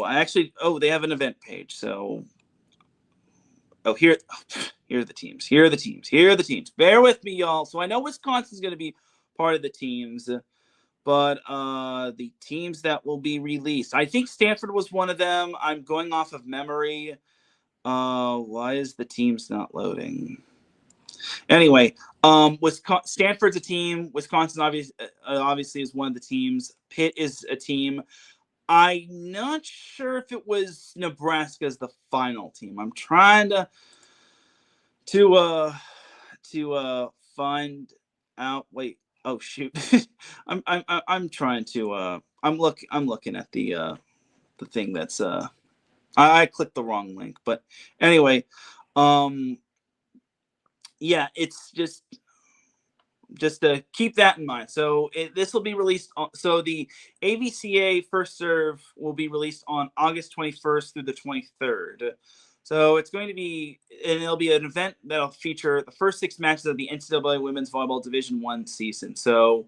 I actually, they have an event page. So, here are the teams. Here are the teams. Bear with me, y'all. So I know Wisconsin's going to be part of the teams, but the teams that will be released, I think Stanford was one of them. I'm going off of memory. Why is the teams not loading? Anyway, Stanford's a team. Wisconsin obviously is one of the teams. Pitt is a team. I'm not sure if it was Nebraska as the final team. I'm trying to find out. Wait. Oh shoot. I'm trying to I'm looking at the thing that's I clicked the wrong link. But anyway, yeah, it's just to keep that in mind. So this will be released. So the AVCA First Serve will be released on August 21st through the 23rd. So it's going to be, and it'll be an event that'll feature the first 6 matches of the NCAA Women's Volleyball Division I season. So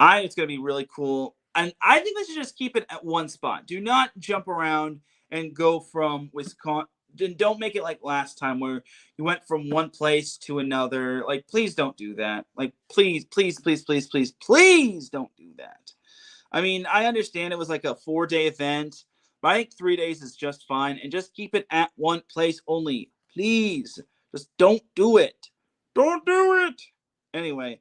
it's going to be really cool. And I think they should just keep it at one spot. Do not jump around and go from Wisconsin. Don't make it like last time where you went from one place to another. Like, please don't do that. Like, please don't do that. I mean, I understand it was like a 4-day event, but I think 3 days is just fine. And just keep it at one place only. Please. Just don't do it. Don't do it. Anyway,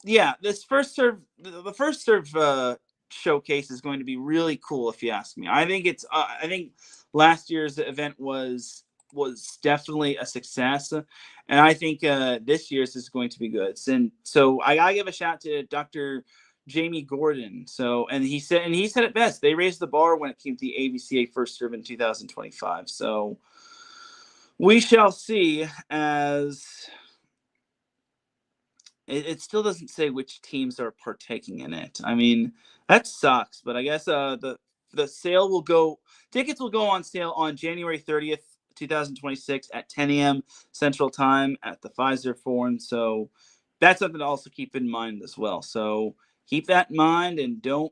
yeah, this first serve, the first serve showcase is going to be really cool if you ask me. I think I think last year's event was definitely a success, and I think this year's is going to be good. And so I gotta give a shout to Dr. Jamie Gordon. So he said it best. They raised the bar when it came to the AVCA First Serve in 2025. So we shall see. As it still doesn't say which teams are partaking in it. I mean, that sucks, but I guess the the tickets will go on sale on January 30th, 2026 at 10 a.m. Central Time at the Pfizer Forum. So that's something to also keep in mind as well. So keep that in mind and get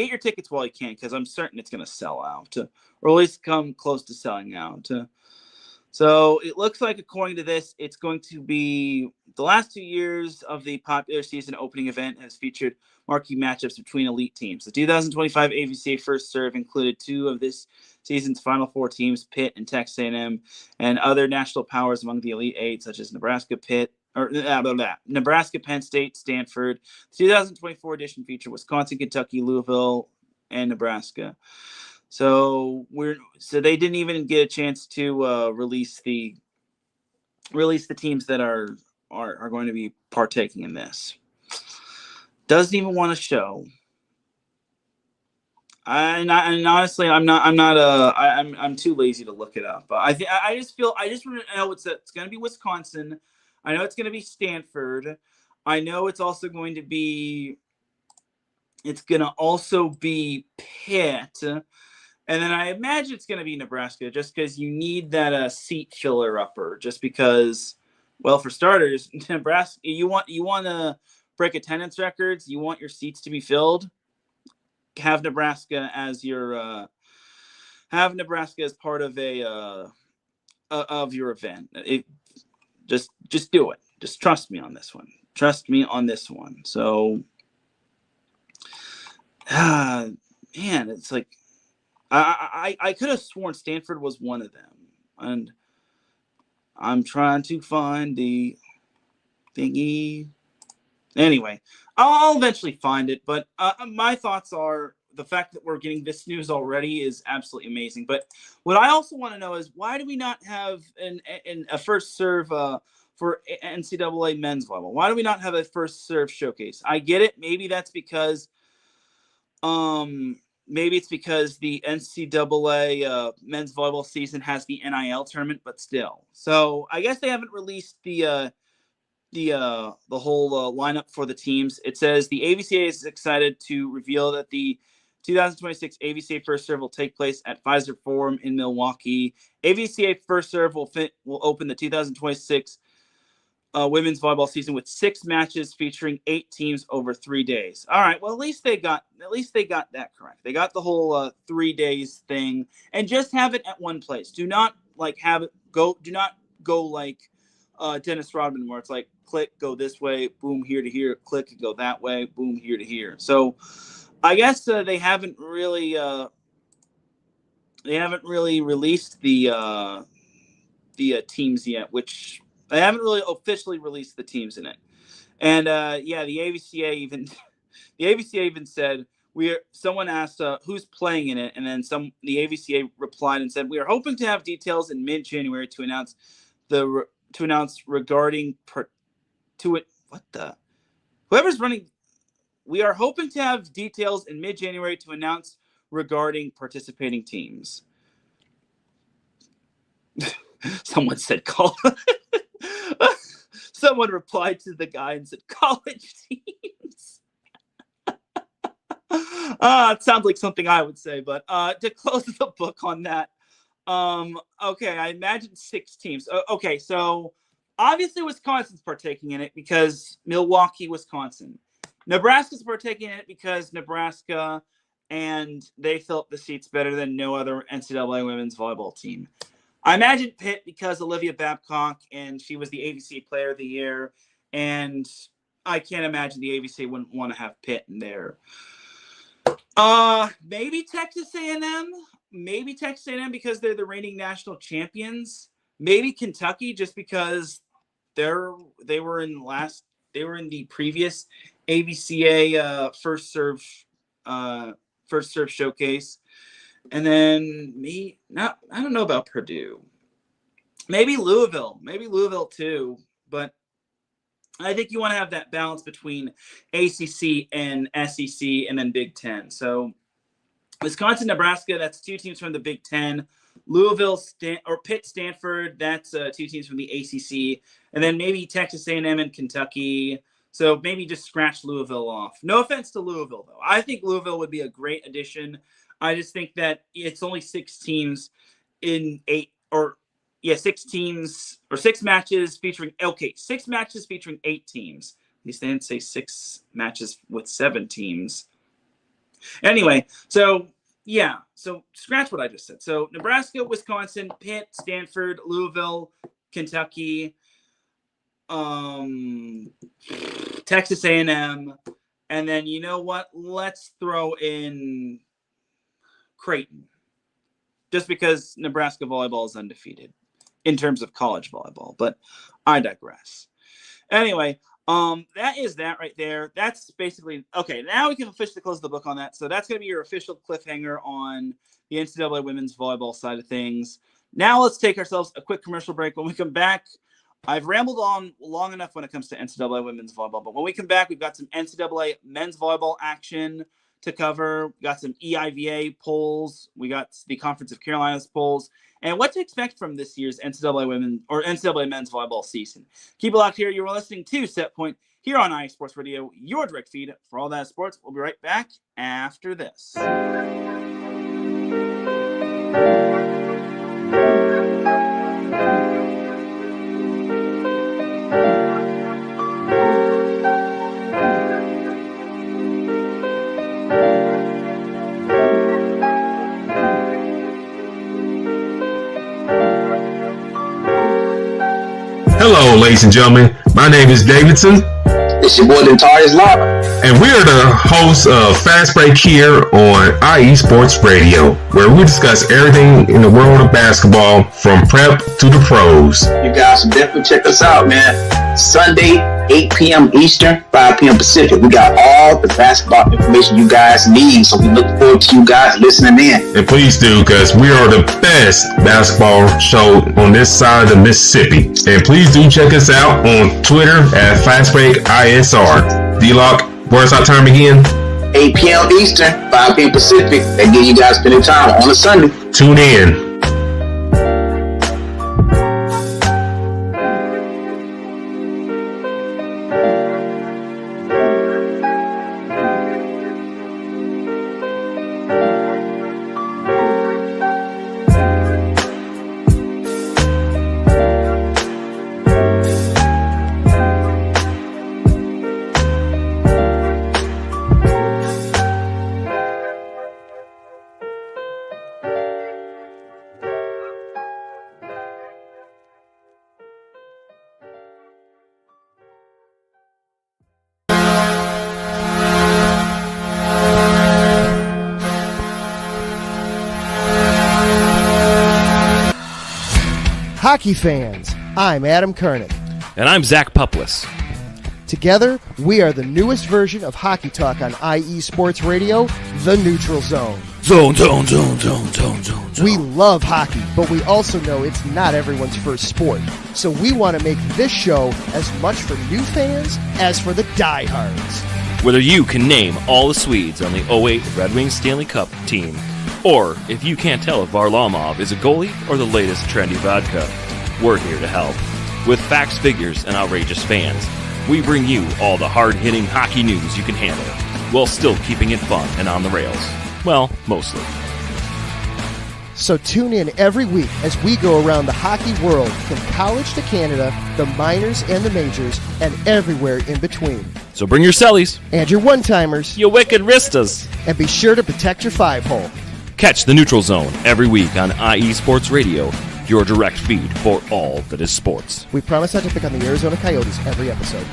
your tickets while you can, because I'm certain it's going to sell out, or at least come close to selling out. So it looks like, according to this, it's going to be the last 2 years of the popular season opening event has featured marquee matchups between elite teams. The 2025 AVCA First Serve included 2 of this season's Final Four teams, Pitt and Texas A&M, and other national powers among the Elite Eight, such as Nebraska, Nebraska, Penn State, Stanford. The 2024 edition featured Wisconsin, Kentucky, Louisville, and Nebraska. So they didn't even get a chance to release the teams that are going to be partaking in this. Doesn't even want to show. And honestly, I'm too lazy to look it up. But I just want to know it's going to be Wisconsin. I know it's going to be Stanford. I know it's also going to be. It's going to also be Pitt. And then I imagine it's going to be Nebraska, just because you need that seat filler upper. Just because, well, for starters, Nebraska, you want to break attendance records. You want your seats to be filled. Have Nebraska as your as part of of your event. Just do it. Just trust me on this one. So, man, it's like. I could have sworn Stanford was one of them, and I'm trying to find the thingy. Anyway, I'll eventually find it, but my thoughts are the fact that we're getting this news already is absolutely amazing. But what I also want to know is, why do we not have a first serve for NCAA men's volleyball? Why do we not have a first serve showcase? I get it. Maybe that's because maybe it's because the NCAA men's volleyball season has the NIL tournament, but still. So I guess they haven't released the whole lineup for the teams. It says the AVCA is excited to reveal that the 2026 AVCA First Serve will take place at Pfizer Forum in Milwaukee. AVCA First Serve will open the 2026 women's volleyball season with 6 matches featuring 8 teams over 3 days. All right, well, at least they got that correct. They got the whole 3 days thing, and just have it at one place. Do not have it go. Do not go like Dennis Rodman, where it's like click, go this way, boom, here to here, click, and go that way, boom, here to here. So I guess they haven't really released the teams yet, which. They haven't really officially released the teams in it. And the AVCA even said someone asked who's playing in it, and then the AVCA replied and said, we are hoping to have details in mid-January to announce regarding whoever's running. We are hoping to have details in mid-January to announce regarding participating teams. Someone said call. Someone replied to the guy and said college teams. It sounds like something I would say, but to close the book on that, okay, I imagine 6 teams. Okay, so obviously Wisconsin's partaking in it because Milwaukee, Wisconsin. Nebraska's partaking in it because Nebraska, and they fill up the seats better than no other NCAA women's volleyball team. I imagine Pitt because Olivia Babcock, and she was the AVCA Player of the Year, and I can't imagine the AVCA wouldn't want to have Pitt in there. Maybe Texas A&M. Maybe Texas A&M because they're the reigning national champions. Maybe Kentucky just because they were in the previous AVCA first serve showcase. And then I don't know about Purdue. Maybe Louisville too. But I think you want to have that balance between ACC and SEC and then Big Ten. So Wisconsin, Nebraska, that's 2 teams from the Big Ten. Louisville or Pitt, Stanford, that's 2 teams from the ACC. And then maybe Texas A&M and Kentucky. So maybe just scratch Louisville off. No offense to Louisville, though. I think Louisville would be a great addition. I just think that it's only 6 teams in 6 teams or 6 matches featuring 6 matches featuring 8 teams. At least they didn't say 6 matches with 7 teams. Anyway, so scratch what I just said. So Nebraska, Wisconsin, Pitt, Stanford, Louisville, Kentucky, Texas A&M, and then you know what? Let's throw in Creighton, just because Nebraska volleyball is undefeated in terms of college volleyball. But I digress. Anyway, that is that right there. That's basically okay. Now we can officially close the book on that. So that's going to be your official cliffhanger on the NCAA women's volleyball side of things. Now let's take ourselves a quick commercial break. When we come back, I've rambled on long enough when it comes to NCAA women's volleyball, but when we come back, we've got some NCAA men's volleyball action to cover. We got some EIVA polls. We got the Conference of Carolinas polls, and what to expect from this year's NCAA men's volleyball season. Keep it locked here. You're listening to Set Point here on IE Sports Radio, your direct feed for all that sports. We'll be right back after this. Hello, ladies and gentlemen. My name is Davidson. It's your boy, Dentarius Lava. And we are the hosts of Fast Break here on IE Sports Radio, where we discuss everything in the world of basketball from prep to the pros. You guys should definitely check us out, man. Sunday, 8 p.m. Eastern, 5 p.m. Pacific. We got all the basketball information you guys need, so we look forward to you guys listening in. And please do, because we are the best basketball show on this side of the Mississippi. And please do check us out on Twitter at FastBreakISR. D-Lock, where's our time again? 8 p.m. Eastern, 5 p.m. Pacific. That give you guys plenty of time on a Sunday. Tune in. Hockey fans, I'm Adam Kernick. And I'm Zach Puplis. Together, we are the newest version of Hockey Talk on IE Sports Radio, The Neutral Zone. Zone. We love hockey, but we also know it's not everyone's first sport. So we want to make this show as much for new fans as for the diehards. Whether you can name all the Swedes on the 08 Red Wings Stanley Cup team, or if you can't tell if Varlamov is a goalie or the latest trendy vodka, we're here to help. With facts, figures, and outrageous fans, we bring you all the hard-hitting hockey news you can handle, while still keeping it fun and on the rails. Well, mostly. So tune in every week as we go around the hockey world, from college to Canada, the minors and the majors, and everywhere in between. So bring your cellies. And your one-timers. You wicked wristas. And be sure to protect your 5-hole. Catch the Neutral Zone every week on IE Sports Radio, your direct feed for all that is sports. We promise not to pick on the Arizona Coyotes every episode.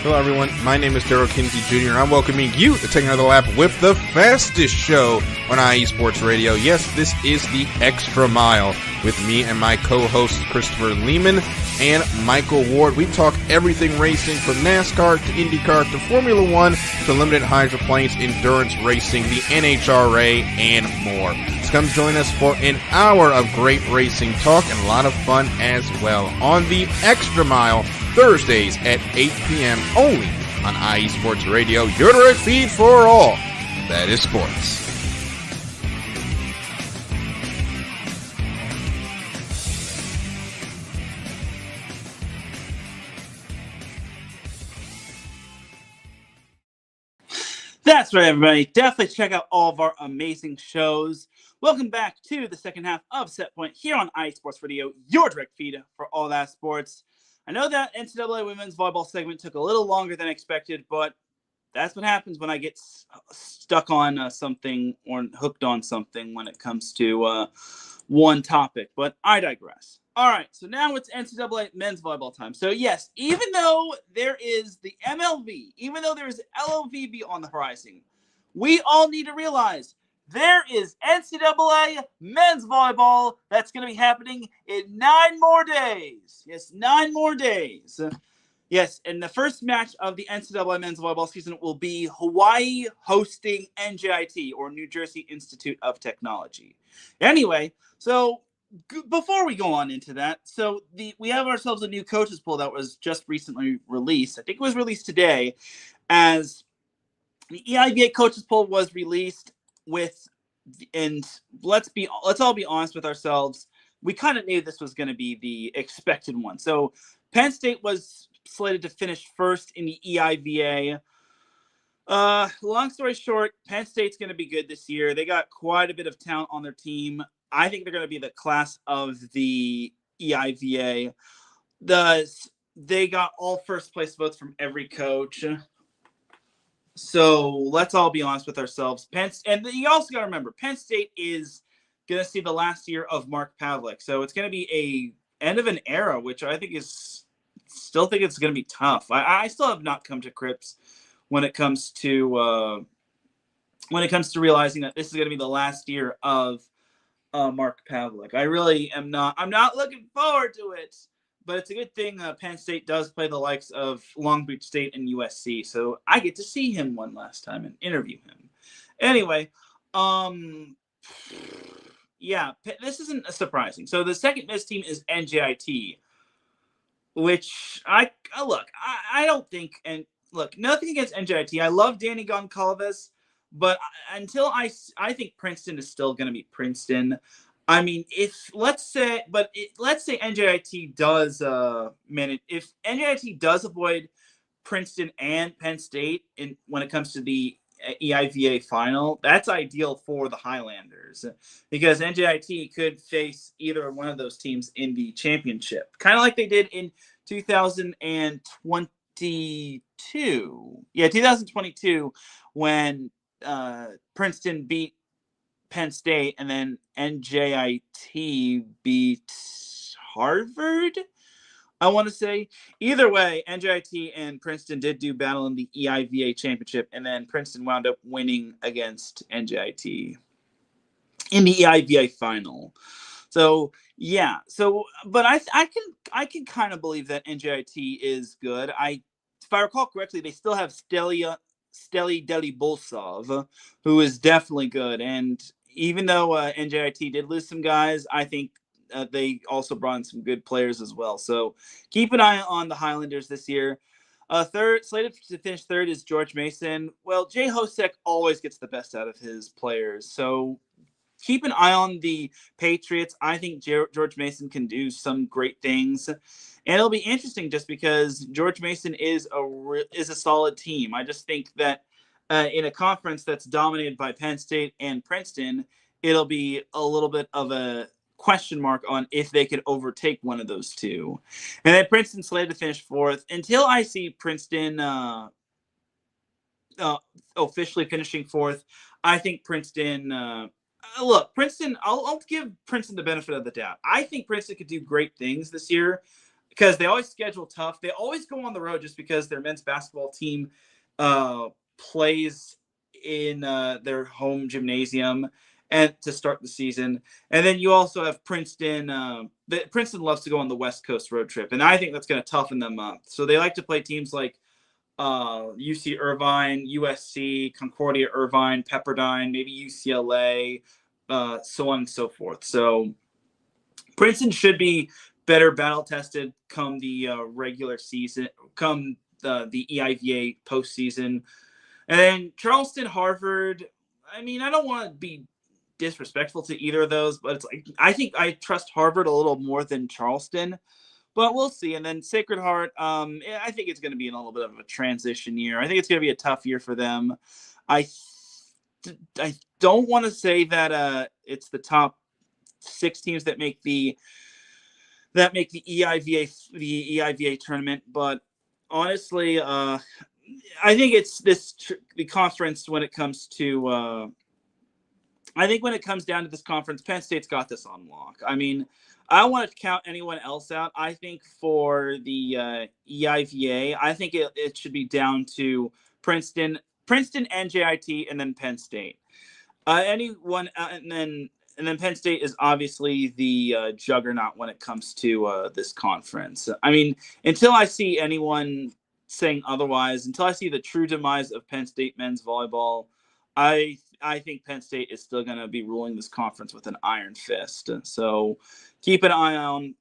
Hello, everyone. My name is Daryl Kinsey Jr., and I'm welcoming you to take another lap with the fastest show on IE Sports Radio. Yes, this is the Extra Mile with me and my co-hosts Christopher Lehman and Michael Ward. We talk everything racing from NASCAR to IndyCar to Formula One to limited hydroplanes, endurance racing, the NHRA, and more. Come join us for an hour of great racing talk and a lot of fun as well on the Extra Mile, Thursdays at 8 p.m. only on IE Sports Radio, your direct feed for all that is sports. That's right, everybody. Definitely check out all of our amazing shows. Welcome back to the second half of Set Point here on IE Sports Radio, your direct feed for all that sports. I know that NCAA women's volleyball segment took a little longer than expected, but that's what happens when I get stuck on something or hooked on something when it comes to one topic. But I digress. All right, so now it's NCAA men's volleyball time. So yes, even though there is the MLV, even though there is LOVB on the horizon, we all need to realize there is NCAA men's volleyball that's going to be happening in 9 more days. Yes, 9 more days. Yes, and the first match of the NCAA men's volleyball season will be Hawaii hosting NJIT, or New Jersey Institute of Technology. Anyway, so before we go on into that, so we have ourselves a new coaches poll that was just recently released. I think it was released today, as the EIVA coaches poll was released with, and let's all be honest with ourselves, we kind of knew this was going to be the expected one. So Penn State was slated to finish first in the EIVA. Long story short, Penn State's going to be good this year. They got quite a bit of talent on their team. I think they're going to be the class of the EIVA. They got all first place votes from every coach. So let's all be honest with ourselves. And you also got to remember, Penn State is going to see the last year of Mark Pavlik. So it's going to be a end of an era, which I think still think it's going to be tough. I still have not come to grips when it comes to realizing that this is going to be the last year of Mark Pavlik. I really am not. I'm not looking forward to it, but it's a good thing Penn State does play the likes of Long Beach State and USC, so I get to see him one last time and interview him. Anyway, yeah, this isn't surprising. So the second best team is NJIT, which I don't think, and look, nothing against NJIT. I love Danny Goncalves. But until I think Princeton is still going to be Princeton. I mean, let's say NJIT does if NJIT does avoid Princeton and Penn State when it comes to the EIVA final, that's ideal for the Highlanders, because NJIT could face either one of those teams in the championship, kind of like they did in 2022. Yeah, 2022 when Princeton beat Penn State, and then NJIT beat Harvard, I want to say. Either way, NJIT and Princeton did do battle in the EIVA championship, and then Princeton wound up winning against NJIT in the EIVA final. So yeah, but I can kind of believe that NJIT is good. If I recall correctly, they still have Steli Delibulsov, who is definitely good. And even though NJIT did lose some guys, I think they also brought in some good players as well. So keep an eye on the Highlanders this year. Slated to finish third is George Mason. Well, Jay Hosek always gets the best out of his players. So keep an eye on the Patriots. I think George Mason can do some great things. And it'll be interesting just because George Mason is a solid team. I just think that in a conference that's dominated by Penn State and Princeton, it'll be a little bit of a question mark on if they could overtake one of those two. And then Princeton slated to finish fourth. Until I see Princeton officially finishing fourth, I think Princeton Princeton, I'll give Princeton the benefit of the doubt. I think Princeton could do great things this year because they always schedule tough. They always go on the road just because their men's basketball team plays in their home gymnasium and to start the season. And then you also have Princeton. Princeton loves to go on the West Coast road trip, and I think that's going to toughen them up. So they like to play teams like UC Irvine, USC, Concordia Irvine, Pepperdine, maybe UCLA, so on and so forth. So Princeton should be better battle tested come the regular season, come the EIVA postseason. And then Charleston, Harvard. I mean, I don't want to be disrespectful to either of those, but it's like I think I trust Harvard a little more than Charleston, but we'll see. And then Sacred Heart, I think it's going to be a little bit of a transition year. I think it's going to be a tough year for them. I don't want to say that it's the top 6 teams that make the EIVA tournament, but honestly, I think it's the conference when it comes to. I think when it comes down to this conference, Penn State's got this on lock. I mean, I don't want to count anyone else out. I think for the EIVA, I think it should be down to Princeton, NJIT, and then Penn State. And then Penn State is obviously the juggernaut when it comes to this conference. I mean, until I see anyone saying otherwise, until I see the true demise of Penn State men's volleyball, I think Penn State is still going to be ruling this conference with an iron fist. So keep an eye on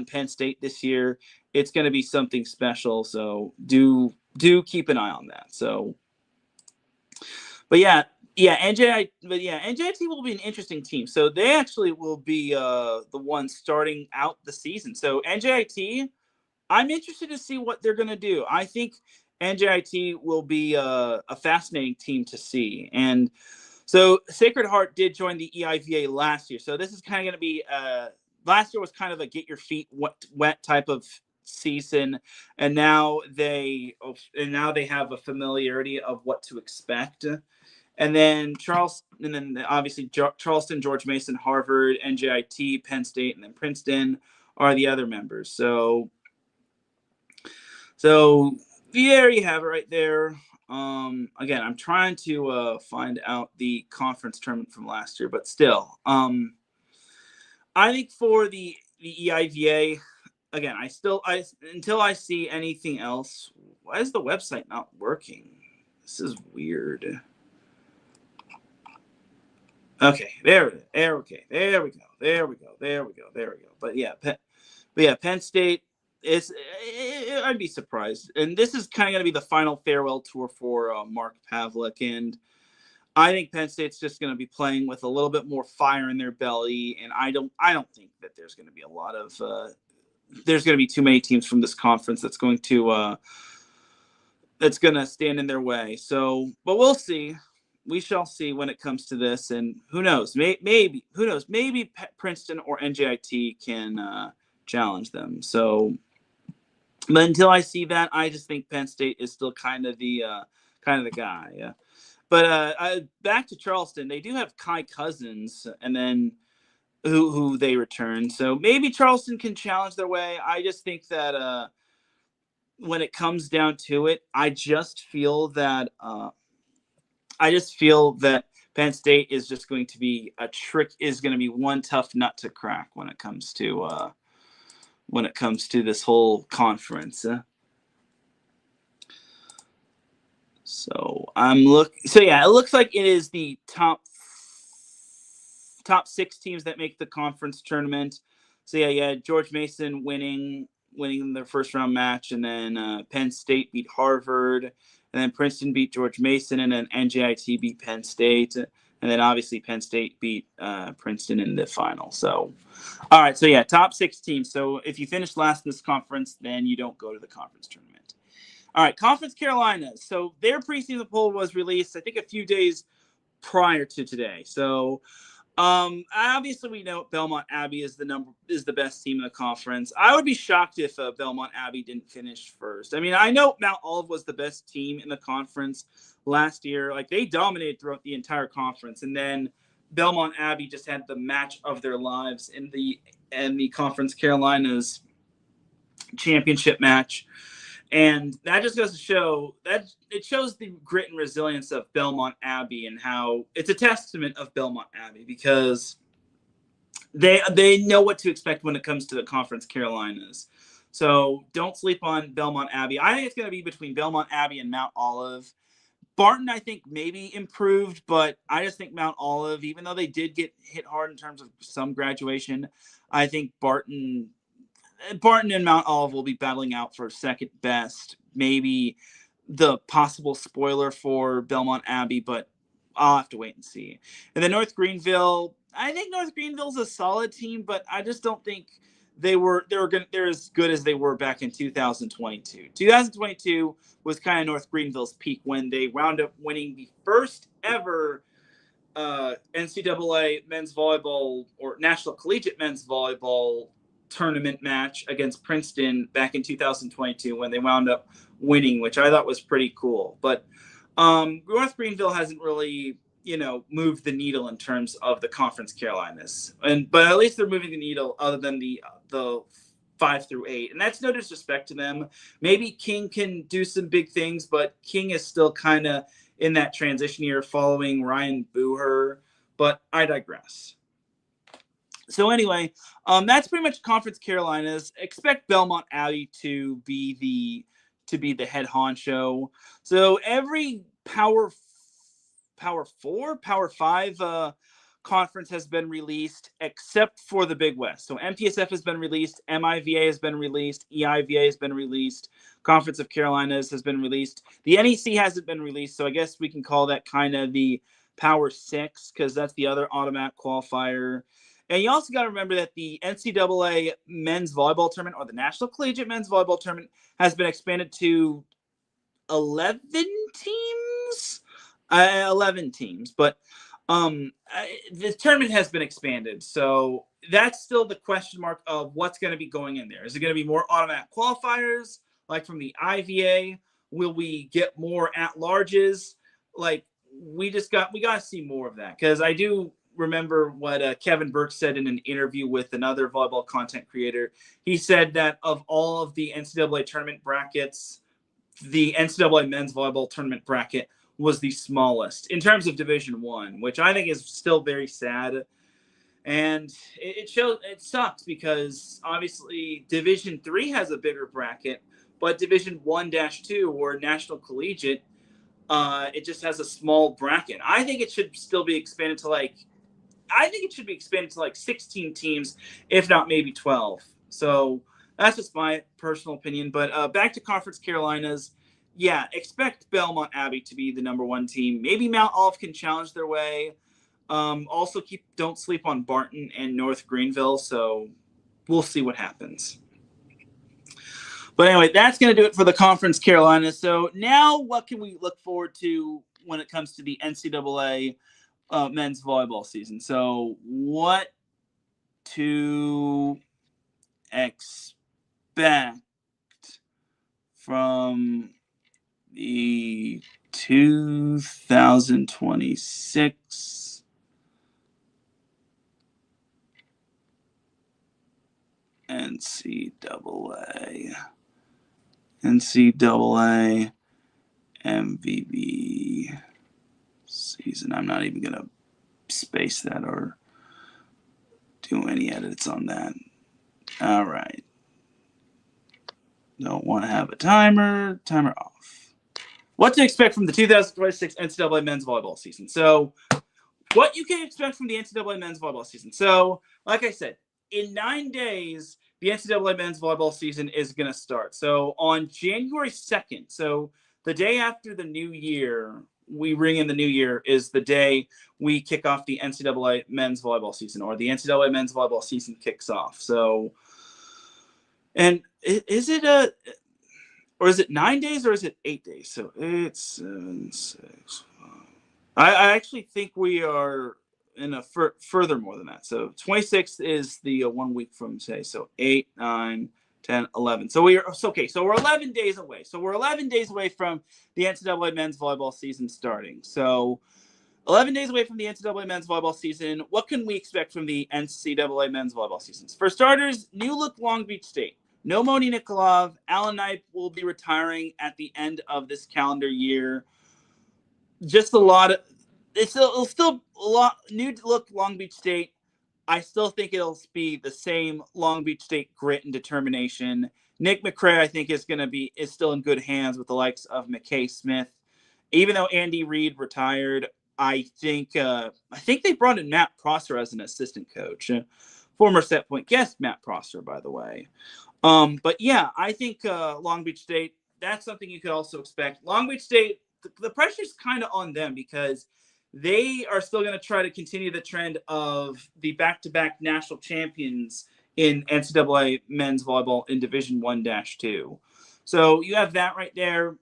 Penn State this year. It's going to be something special. So do keep an eye on that. So, NJIT will be an interesting team. So they actually will be the ones starting out the season. So NJIT, I'm interested to see what they're going to do. I think NJIT will be a fascinating team to see. And so Sacred Heart did join the EIVA last year. So this is kind of going to be last year was kind of a get your feet wet type of season. And now they have a familiarity of what to expect. And then obviously Charleston, George Mason, Harvard, NJIT, Penn State, and then Princeton are the other members. So there you have it right there. Again, I'm trying to find out the conference tournament from last year, but still, I think for the EIVA, again, until I see anything else. Why is the website not working? This is weird. Okay, there we go. But yeah, Penn State. I'd be surprised. And this is kind of going to be the final farewell tour for Mark Pavlik. And I think Penn State's just going to be playing with a little bit more fire in their belly. And I don't think that there's going to be there's going to be too many teams from this conference that's going to stand in their way. So, but we'll see. We shall see when it comes to this. And who knows? Maybe Princeton or NJIT can challenge them. So, but until I see that, I just think Penn State is still kind of the guy. Yeah. But back to Charleston, they do have Kai Cousins, and then who they return. So maybe Charleston can challenge their way. I just think that when it comes down to it, I just feel that Penn State is just going to be one tough nut to crack when it comes to this whole conference. It looks like it is the top 6 teams that make the conference tournament. So yeah, George Mason winning their first round match, and then Penn State beat Harvard, and then Princeton beat George Mason, and then NJIT beat Penn State, and then obviously Penn State beat Princeton in the final. So, all right, so yeah, top 6 teams. So if you finish last in this conference, then you don't go to the conference tournament. All right, Conference Carolinas. So their preseason poll was released, I think, a few days prior to today. So obviously we know Belmont Abbey is the best team in the conference. I would be shocked if Belmont Abbey didn't finish first. I mean, I know Mount Olive was the best team in the conference last year. Like, they dominated throughout the entire conference, and then Belmont Abbey just had the match of their lives in the Conference Carolinas championship match. And that just goes to show that it shows the grit and resilience of Belmont Abbey, and how it's a testament of Belmont Abbey, because they know what to expect when it comes to the Conference Carolinas. So don't sleep on Belmont Abbey. I think it's going to be between Belmont Abbey and Mount Olive. Barton, I think, maybe improved, but I just think Mount Olive, even though they did get hit hard in terms of some graduation, I think Barton and Mount Olive will be battling out for second best. Maybe the possible spoiler for Belmont Abbey, but I'll have to wait and see. And then North Greenville, I think North Greenville's a solid team, but I just don't think they're as good as they were back in 2022. 2022 was kind of North Greenville's peak when they wound up winning the first ever NCAA men's volleyball or National Collegiate men's volleyball tournament match against Princeton back in 2022 when they wound up winning, which I thought was pretty cool. But North Greenville hasn't really, moved the needle in terms of the Conference Carolinas, but at least they're moving the needle other than the 5 through 8, and that's no disrespect to them. Maybe King can do some big things, but King is still kind of in that transition year following Ryan Booher, but I digress. So anyway, that's pretty much Conference Carolinas. Expect Belmont Abbey to be the head honcho. So every Power 4, Power 5 conference has been released except for the Big West. So MTSF has been released, MIVA has been released, EIVA has been released, Conference of Carolinas has been released. The NEC hasn't been released, so I guess we can call that kind of the Power 6 because that's the other automatic qualifier. And you also got to remember that the NCAA men's volleyball tournament or the National Collegiate men's volleyball tournament has been expanded to 11 teams. 11 teams, but the tournament has been expanded, so that's still the question mark of what's going to be going in there. Is it going to be more automatic qualifiers like from the IVA? Will we get more at-larges? Like we got to see more of that, because I do remember what Kevin Burke said in an interview with another volleyball content creator. He said that of all of the NCAA tournament brackets, the NCAA men's volleyball tournament bracket was the smallest in terms of Division I, which I think is still very sad. And it sucks because obviously Division III has a bigger bracket, but Division 1-2 or National Collegiate, it just has a small bracket. I think it should still be expanded to like 16 teams, if not maybe 12. So that's just my personal opinion. But back to Conference Carolinas. Yeah, expect Belmont Abbey to be the number 1 team. Maybe Mount Olive can challenge their way. Also, don't sleep on Barton and North Greenville. So we'll see what happens. But anyway, that's going to do it for the Conference Carolinas. So now what can we look forward to when it comes to the NCAA men's volleyball season? So what to expect from the 2026 NCAA MVB season. I'm not even going to space that or do any edits on that. All right. Don't want to have a timer off. What to expect from the 2026 NCAA men's volleyball season. So what you can expect from the NCAA men's volleyball season. So like I said, in 9 days, the NCAA men's volleyball season is going to start. So on January 2nd, so the day after the new year, we ring in the new year, is the day we kick off the NCAA men's volleyball season, or the NCAA men's volleyball season kicks off. So, and is it 9 days or is it 8 days? So it's 7, 6, 5. I actually think we are in a further more than that. So 26th is the 1 week from today. So 8, 9, 10, 11. So we're 11 days away. So we're 11 days away from the NCAA men's volleyball season starting. So 11 days away from the NCAA men's volleyball season. What can we expect from the NCAA men's volleyball seasons? For starters, new look Long Beach State. No Moni Nikolov. Alan Knipe will be retiring at the end of this calendar year. Just a lot of it'll still a lot new look Long Beach State. I still think it'll be the same Long Beach State grit and determination. Nick McCray, I think, is still in good hands with the likes of McKay Smith even though Andy Reid retired, I think they brought in Matt Prosser as an assistant coach, former Set Point guest Matt Prosser, by the way. But yeah, I think Long Beach State, that's something you could also expect. Long Beach State, the pressure's kind of on them because they are still going to try to continue the trend of the back-to-back national champions in NCAA men's volleyball in Division 1-2. So you have that right there.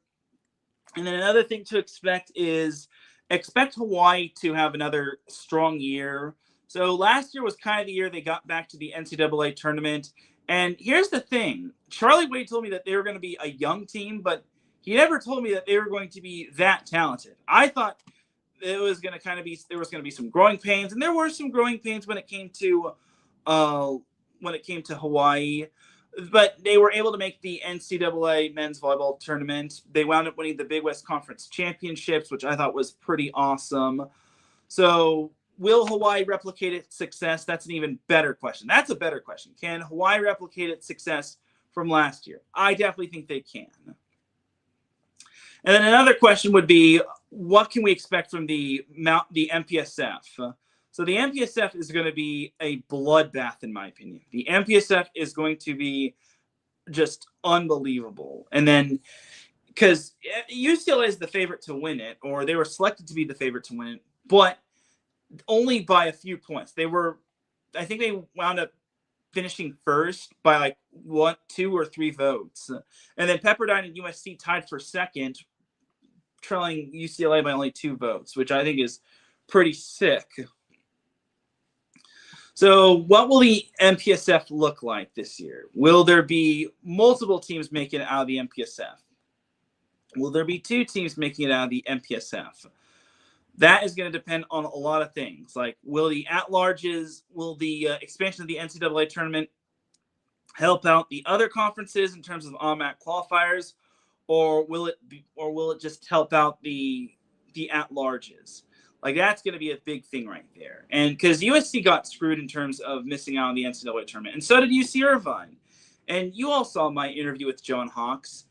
And then another thing to expect is expect Hawaii to have another strong year. So last year was kind of the year they got back to the NCAA tournament. And here's the thing. Charlie Wade told me that they were going to be a young team, but he never told me that they were going to be that talented. I thought it was going to kind of be, there was going to be some growing pains, and there were some growing pains when it came to Hawaii. But they were able to make the NCAA men's volleyball tournament. They wound up winning the Big West Conference Championships, which I thought was pretty awesome. So will Hawaii replicate its success? That's an even better question. That's a better question. Can Hawaii replicate its success from last year? I definitely think they can. And then another question would be, what can we expect from the MPSF? So the MPSF is going to be a bloodbath, in my opinion. The MPSF is going to be just unbelievable. And then, because UCLA is the favorite to win it, or they were selected to be the favorite to win it, but only by a few points. I think they wound up finishing first by like 1, 2, or 3 votes. And then Pepperdine and USC tied for second, trailing UCLA by only 2 votes, which I think is pretty sick. So what will the MPSF look like this year? Will there be multiple teams making it out of the MPSF? Will there be 2 teams making it out of the MPSF? That is going to depend on a lot of things. Like, will the at-larges, will the expansion of the NCAA tournament help out the other conferences in terms of automatic qualifiers, or will it just help out the at-larges? Like, that's going to be a big thing right there. And because USC got screwed in terms of missing out on the NCAA tournament, and so did UC Irvine. And you all saw my interview with John Hawks.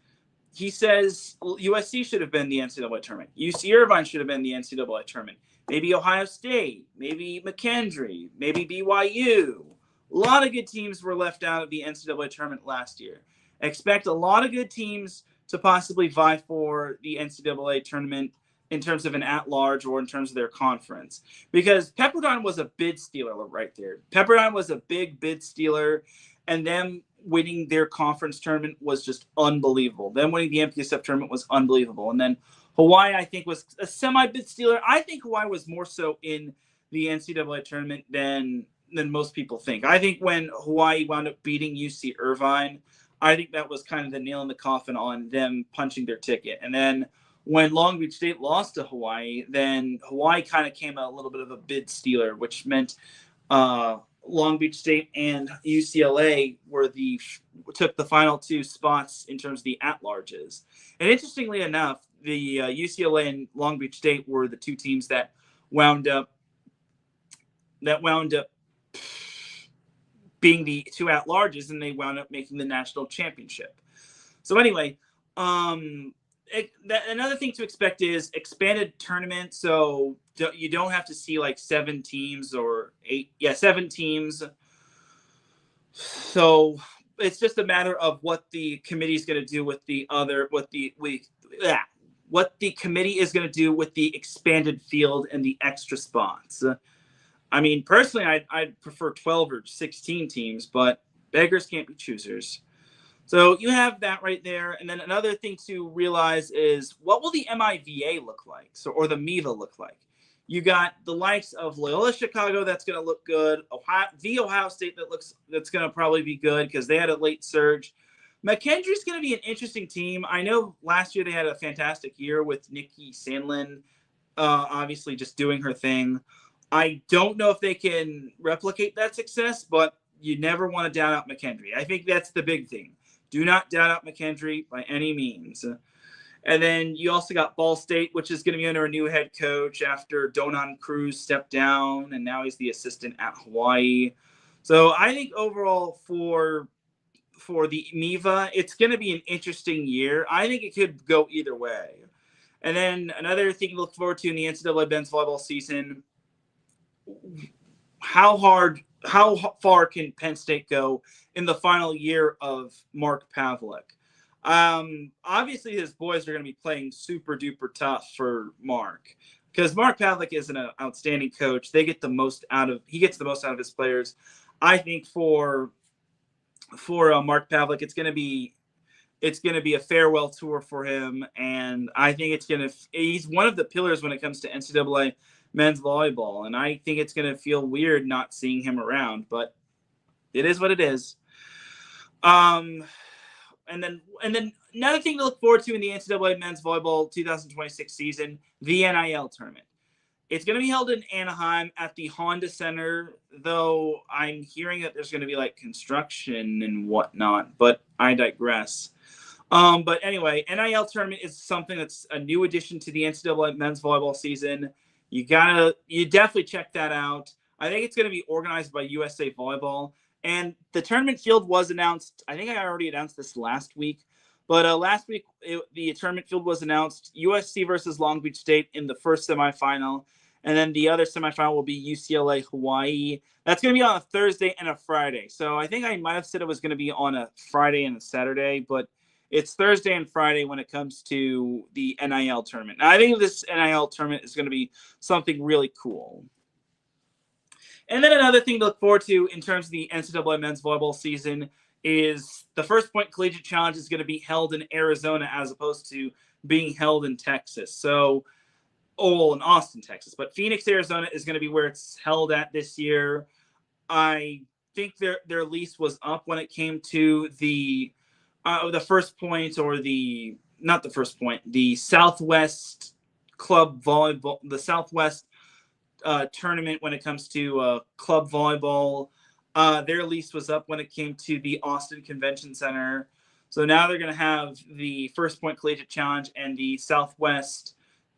He says USC should have been the NCAA tournament. UC Irvine should have been the NCAA tournament. Maybe Ohio State, maybe McKendree, maybe BYU. A lot of good teams were left out of the NCAA tournament last year. Expect a lot of good teams to possibly vie for the NCAA tournament in terms of an at-large or in terms of their conference. Because Pepperdine was a bid stealer right there. Pepperdine was a big bid stealer, and them winning their conference tournament was just unbelievable. Them winning the MPSF tournament was unbelievable. And then Hawaii, I think, was a semi-bid stealer. I think Hawaii was more so in the NCAA tournament than most people think. I think when Hawaii wound up beating UC Irvine, I think that was kind of the nail in the coffin on them punching their ticket. And then when Long Beach State lost to Hawaii, then Hawaii kind of came a little bit of a bid stealer, which meant Long Beach State and UCLA took the final 2 spots in terms of the at-larges. And interestingly enough, the UCLA and Long Beach State were the 2 teams that wound up being the 2 at-larges, and they wound up making the national championship. So anyway, another thing to expect is expanded tournament. So you don't have to see like 7 teams or 8. Yeah, 7 teams. So it's just a matter of what the committee is going to do with what the committee is going to do with the expanded field and the extra spots. I mean, personally, I'd prefer 12 or 16 teams, but beggars can't be choosers. So you have that right there. And then another thing to realize is, what will the MIVA look like? Or the MIVA look like? You got the likes of Loyola Chicago that's going to look good. Ohio State that's going to probably be good because they had a late surge. McKendree's going to be an interesting team. I know last year they had a fantastic year with Nikki Sandlin, obviously just doing her thing. I don't know if they can replicate that success, but you never want to doubt out McKendree. I think that's the big thing. Do not doubt out McKendree by any means. And then you also got Ball State, which is going to be under a new head coach after Donan Cruz stepped down, and now he's the assistant at Hawaii. So I think overall for the MIVA, it's going to be an interesting year. I think it could go either way. And then another thing to look forward to in the NCAA men's volleyball season, how far can Penn State go in the final year of Mark Pavlik? Obviously, his boys are going to be playing super duper tough for Mark, because Mark Pavlik is an outstanding coach. He gets the most out of his players. I think for Mark Pavlik, it's going to be a farewell tour for him, and I think he's one of the pillars when it comes to NCAA men's volleyball, and I think it's going to feel weird not seeing him around, but it is what it is. And then another thing to look forward to in the NCAA men's volleyball 2026 season, the NIL tournament. It's going to be held in Anaheim at the Honda Center, though I'm hearing that there's going to be like construction and whatnot, but I digress. But anyway, NIL tournament is something that's a new addition to the NCAA men's volleyball season. You definitely check that out. I think it's going to be organized by USA Volleyball, and the tournament field was announced. I think I already announced this last week, but last week the tournament field was announced. USC versus Long Beach State in the first semifinal, and then the other semifinal will be UCLA Hawaii. That's going to be on a Thursday and a Friday. So I think I might have said it was going to be on a Friday and a Saturday, but it's Thursday and Friday when it comes to the NIL tournament. Now, I think this NIL tournament is going to be something really cool. And then another thing to look forward to in terms of the NCAA men's volleyball season is the First Point Collegiate Challenge is going to be held in Arizona as opposed to being held in Texas. So, in Austin, Texas. But Phoenix, Arizona is going to be where it's held at this year. I think their lease was up when it came to the First Point, or the Southwest Club Volleyball, the Southwest tournament when it comes to club volleyball. Their lease was up when it came to the Austin Convention Center. So now they're going to have the First Point Collegiate Challenge and the Southwest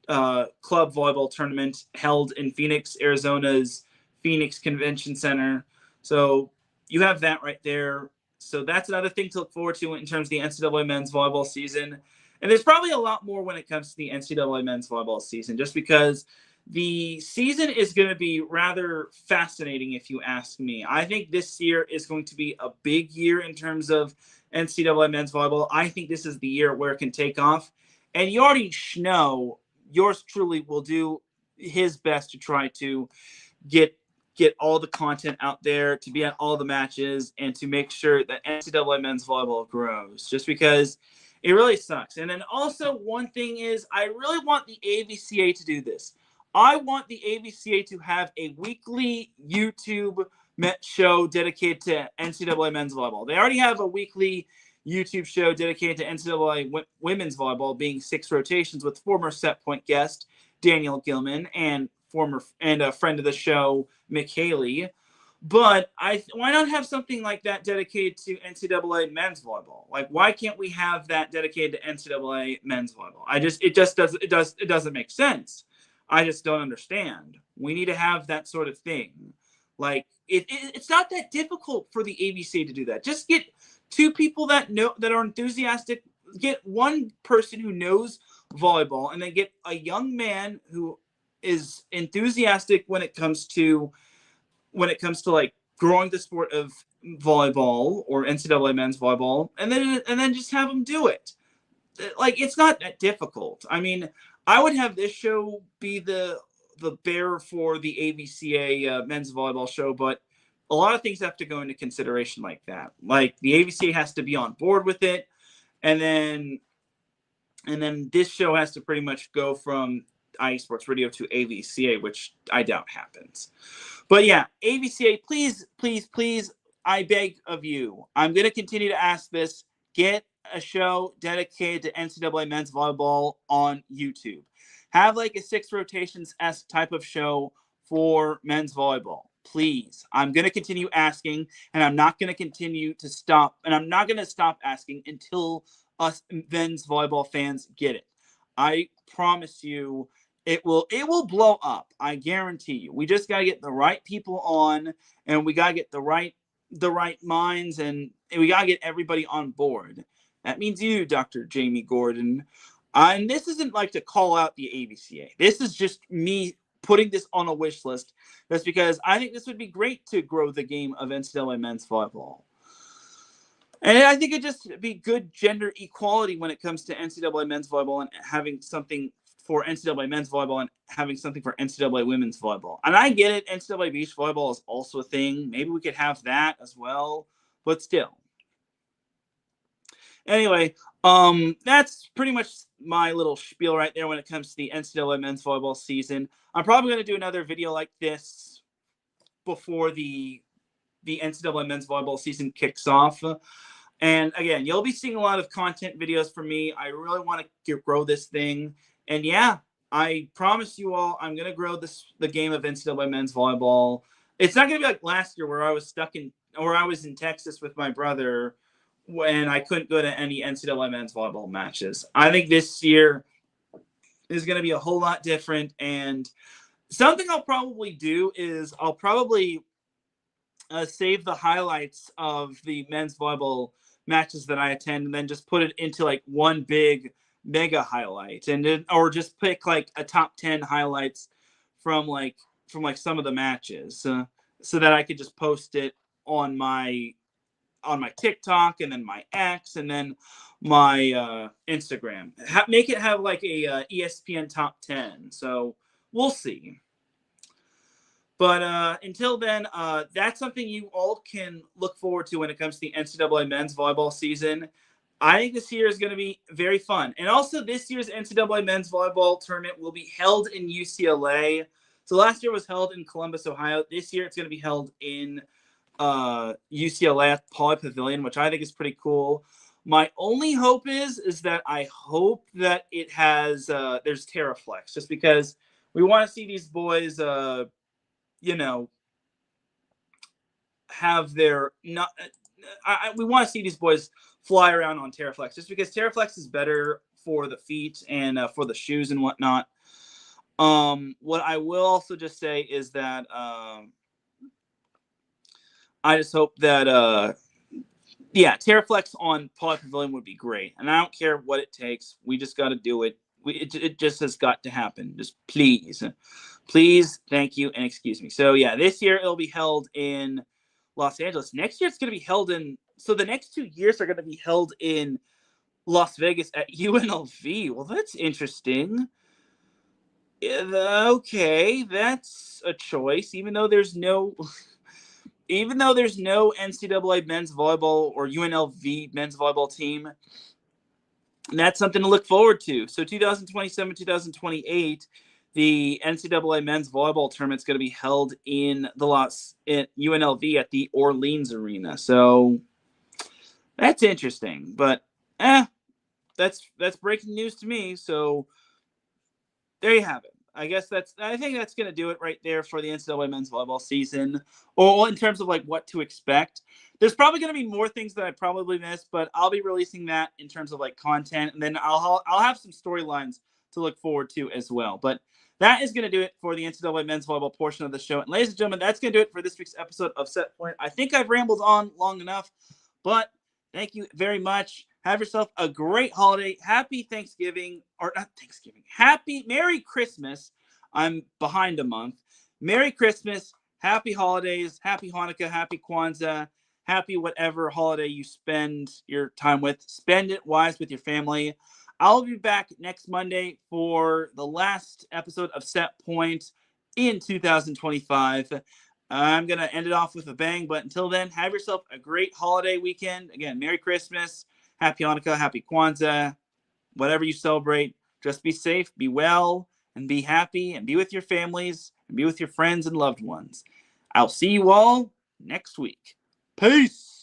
Club Volleyball Tournament held in Phoenix, Arizona's Phoenix Convention Center. So you have that right there. So that's another thing to look forward to in terms of the NCAA men's volleyball season. And there's probably a lot more when it comes to the NCAA men's volleyball season, just because the season is going to be rather fascinating, if you ask me. I think this year is going to be a big year in terms of NCAA men's volleyball. I think this is the year where it can take off. And you already know yours truly will do his best to try to get all the content out there, to be at all the matches, and to make sure that NCAA men's volleyball grows, just because it really sucks. And then also one thing is, I really want the AVCA to do this. I want the AVCA to have a weekly YouTube show dedicated to NCAA men's volleyball. They already have a weekly YouTube show dedicated to NCAA women's volleyball, being 6 rotations, with former set point guest Daniel Gilman and a friend of the show, Mick Haley. But why not have something like that dedicated to NCAA men's volleyball? Like, why can't we have that dedicated to NCAA men's volleyball? It doesn't make sense. I just don't understand. We need to have that sort of thing. Like, it's not that difficult for the AVCA to do that. Just get 2 people that are enthusiastic. Get one person who knows volleyball, and then get a young man who is enthusiastic when it comes to like growing the sport of volleyball or NCAA men's volleyball, and then just have them do it. Like, it's not that difficult. I mean, I would have this show be the bearer for the AVCA men's volleyball show, but a lot of things have to go into consideration like that. Like, the AVCA has to be on board with it, and then this show has to pretty much go from IE Sports Radio to AVCA, which I doubt happens. But yeah, AVCA, please, please, please, I beg of you. I'm going to continue to ask this. Get a show dedicated to NCAA men's volleyball on YouTube. Have like a 6 rotations-esque type of show for men's volleyball. Please. I'm going to continue asking, and I'm not going to continue to stop. And I'm not going to stop asking until us men's volleyball fans get it. I promise you, it will blow up. I guarantee you. We just got to get the right people on, and we got to get the right minds, and we got to get everybody on board. That means you, Dr. Jamie Gordon. And this isn't like to call out the ABCA. This is just me putting this on a wish list. That's because I think this would be great to grow the game of NCAA men's volleyball. And I think it'd just be good gender equality when it comes to NCAA men's volleyball and having something for NCAA men's volleyball and having something for NCAA women's volleyball. And I get it. NCAA beach volleyball is also a thing. Maybe we could have that as well. But still. Anyway, that's pretty much my little spiel right there when it comes to the NCAA men's volleyball season. I'm probably going to do another video like this before the NCAA men's volleyball season kicks off. And again, you'll be seeing a lot of content videos from me. I really want to grow this thing. And yeah, I promise you all, I'm going to grow the game of NCAA men's volleyball. It's not going to be like last year where I was in Texas with my brother when I couldn't go to any NCAA men's volleyball matches. I think this year is going to be a whole lot different. And something I'll probably do is I'll probably save the highlights of the men's volleyball matches that I attend and then just put it into like one big mega highlight or just pick like a top 10 highlights from some of the matches so that I could just post it on my TikTok and then my X and then my Instagram. Make it have like a ESPN top 10. So we'll see. But until then, that's something you all can look forward to when it comes to the NCAA men's volleyball season. I think this year is going to be very fun. And also this year's NCAA men's volleyball tournament will be held in UCLA. So last year was held in Columbus, Ohio. This year it's going to be held in UCLA at Poly Pavilion, which I think is pretty cool. My only hope is that I hope that it has there's Teraflex, just because we want to see these boys have their we want to see these boys fly around on Teraflex, just because Teraflex is better for the feet and for the shoes and whatnot. What I will also just say is that I just hope that Teraflex on Poly Pavilion would be great, and I don't care what it takes. We just got to do it. It just has got to happen. Just please, thank you, and excuse me. So yeah, this year it'll be held in Los Angeles. Next year it's going to be held so the next 2 years are going to be held in Las Vegas at UNLV. Well, that's interesting. Okay, that's a choice, even though there's no NCAA men's volleyball or UNLV men's volleyball team. That's something to look forward to. So 2027, 2028, the NCAA men's volleyball tournament is going to be held in UNLV at the Orleans Arena. So that's interesting, but that's breaking news to me. So there you have it. I think that's going to do it right there for the NCAA men's volleyball season, or in terms of like what to expect. There's probably going to be more things that I probably missed, but I'll be releasing that in terms of like content, and then I'll have some storylines to look forward to as well. But that is going to do it for the NCAA men's volleyball portion of the show. And ladies and gentlemen, that's going to do it for this week's episode of Set Point. I think I've rambled on long enough, but thank you very much. Have yourself a great holiday. Happy Thanksgiving, or not Thanksgiving. Merry Christmas. I'm behind a month. Merry Christmas. Happy holidays. Happy Hanukkah. Happy Kwanzaa. Happy whatever holiday you spend your time with. Spend it wise with your family. I'll be back next Monday for the last episode of Set Point in 2025. I'm going to end it off with a bang, but until then, have yourself a great holiday weekend. Again, Merry Christmas. Happy Hanukkah, Happy Kwanzaa, whatever you celebrate. Just be safe, be well, and be happy, and be with your families, and be with your friends and loved ones. I'll see you all next week. Peace.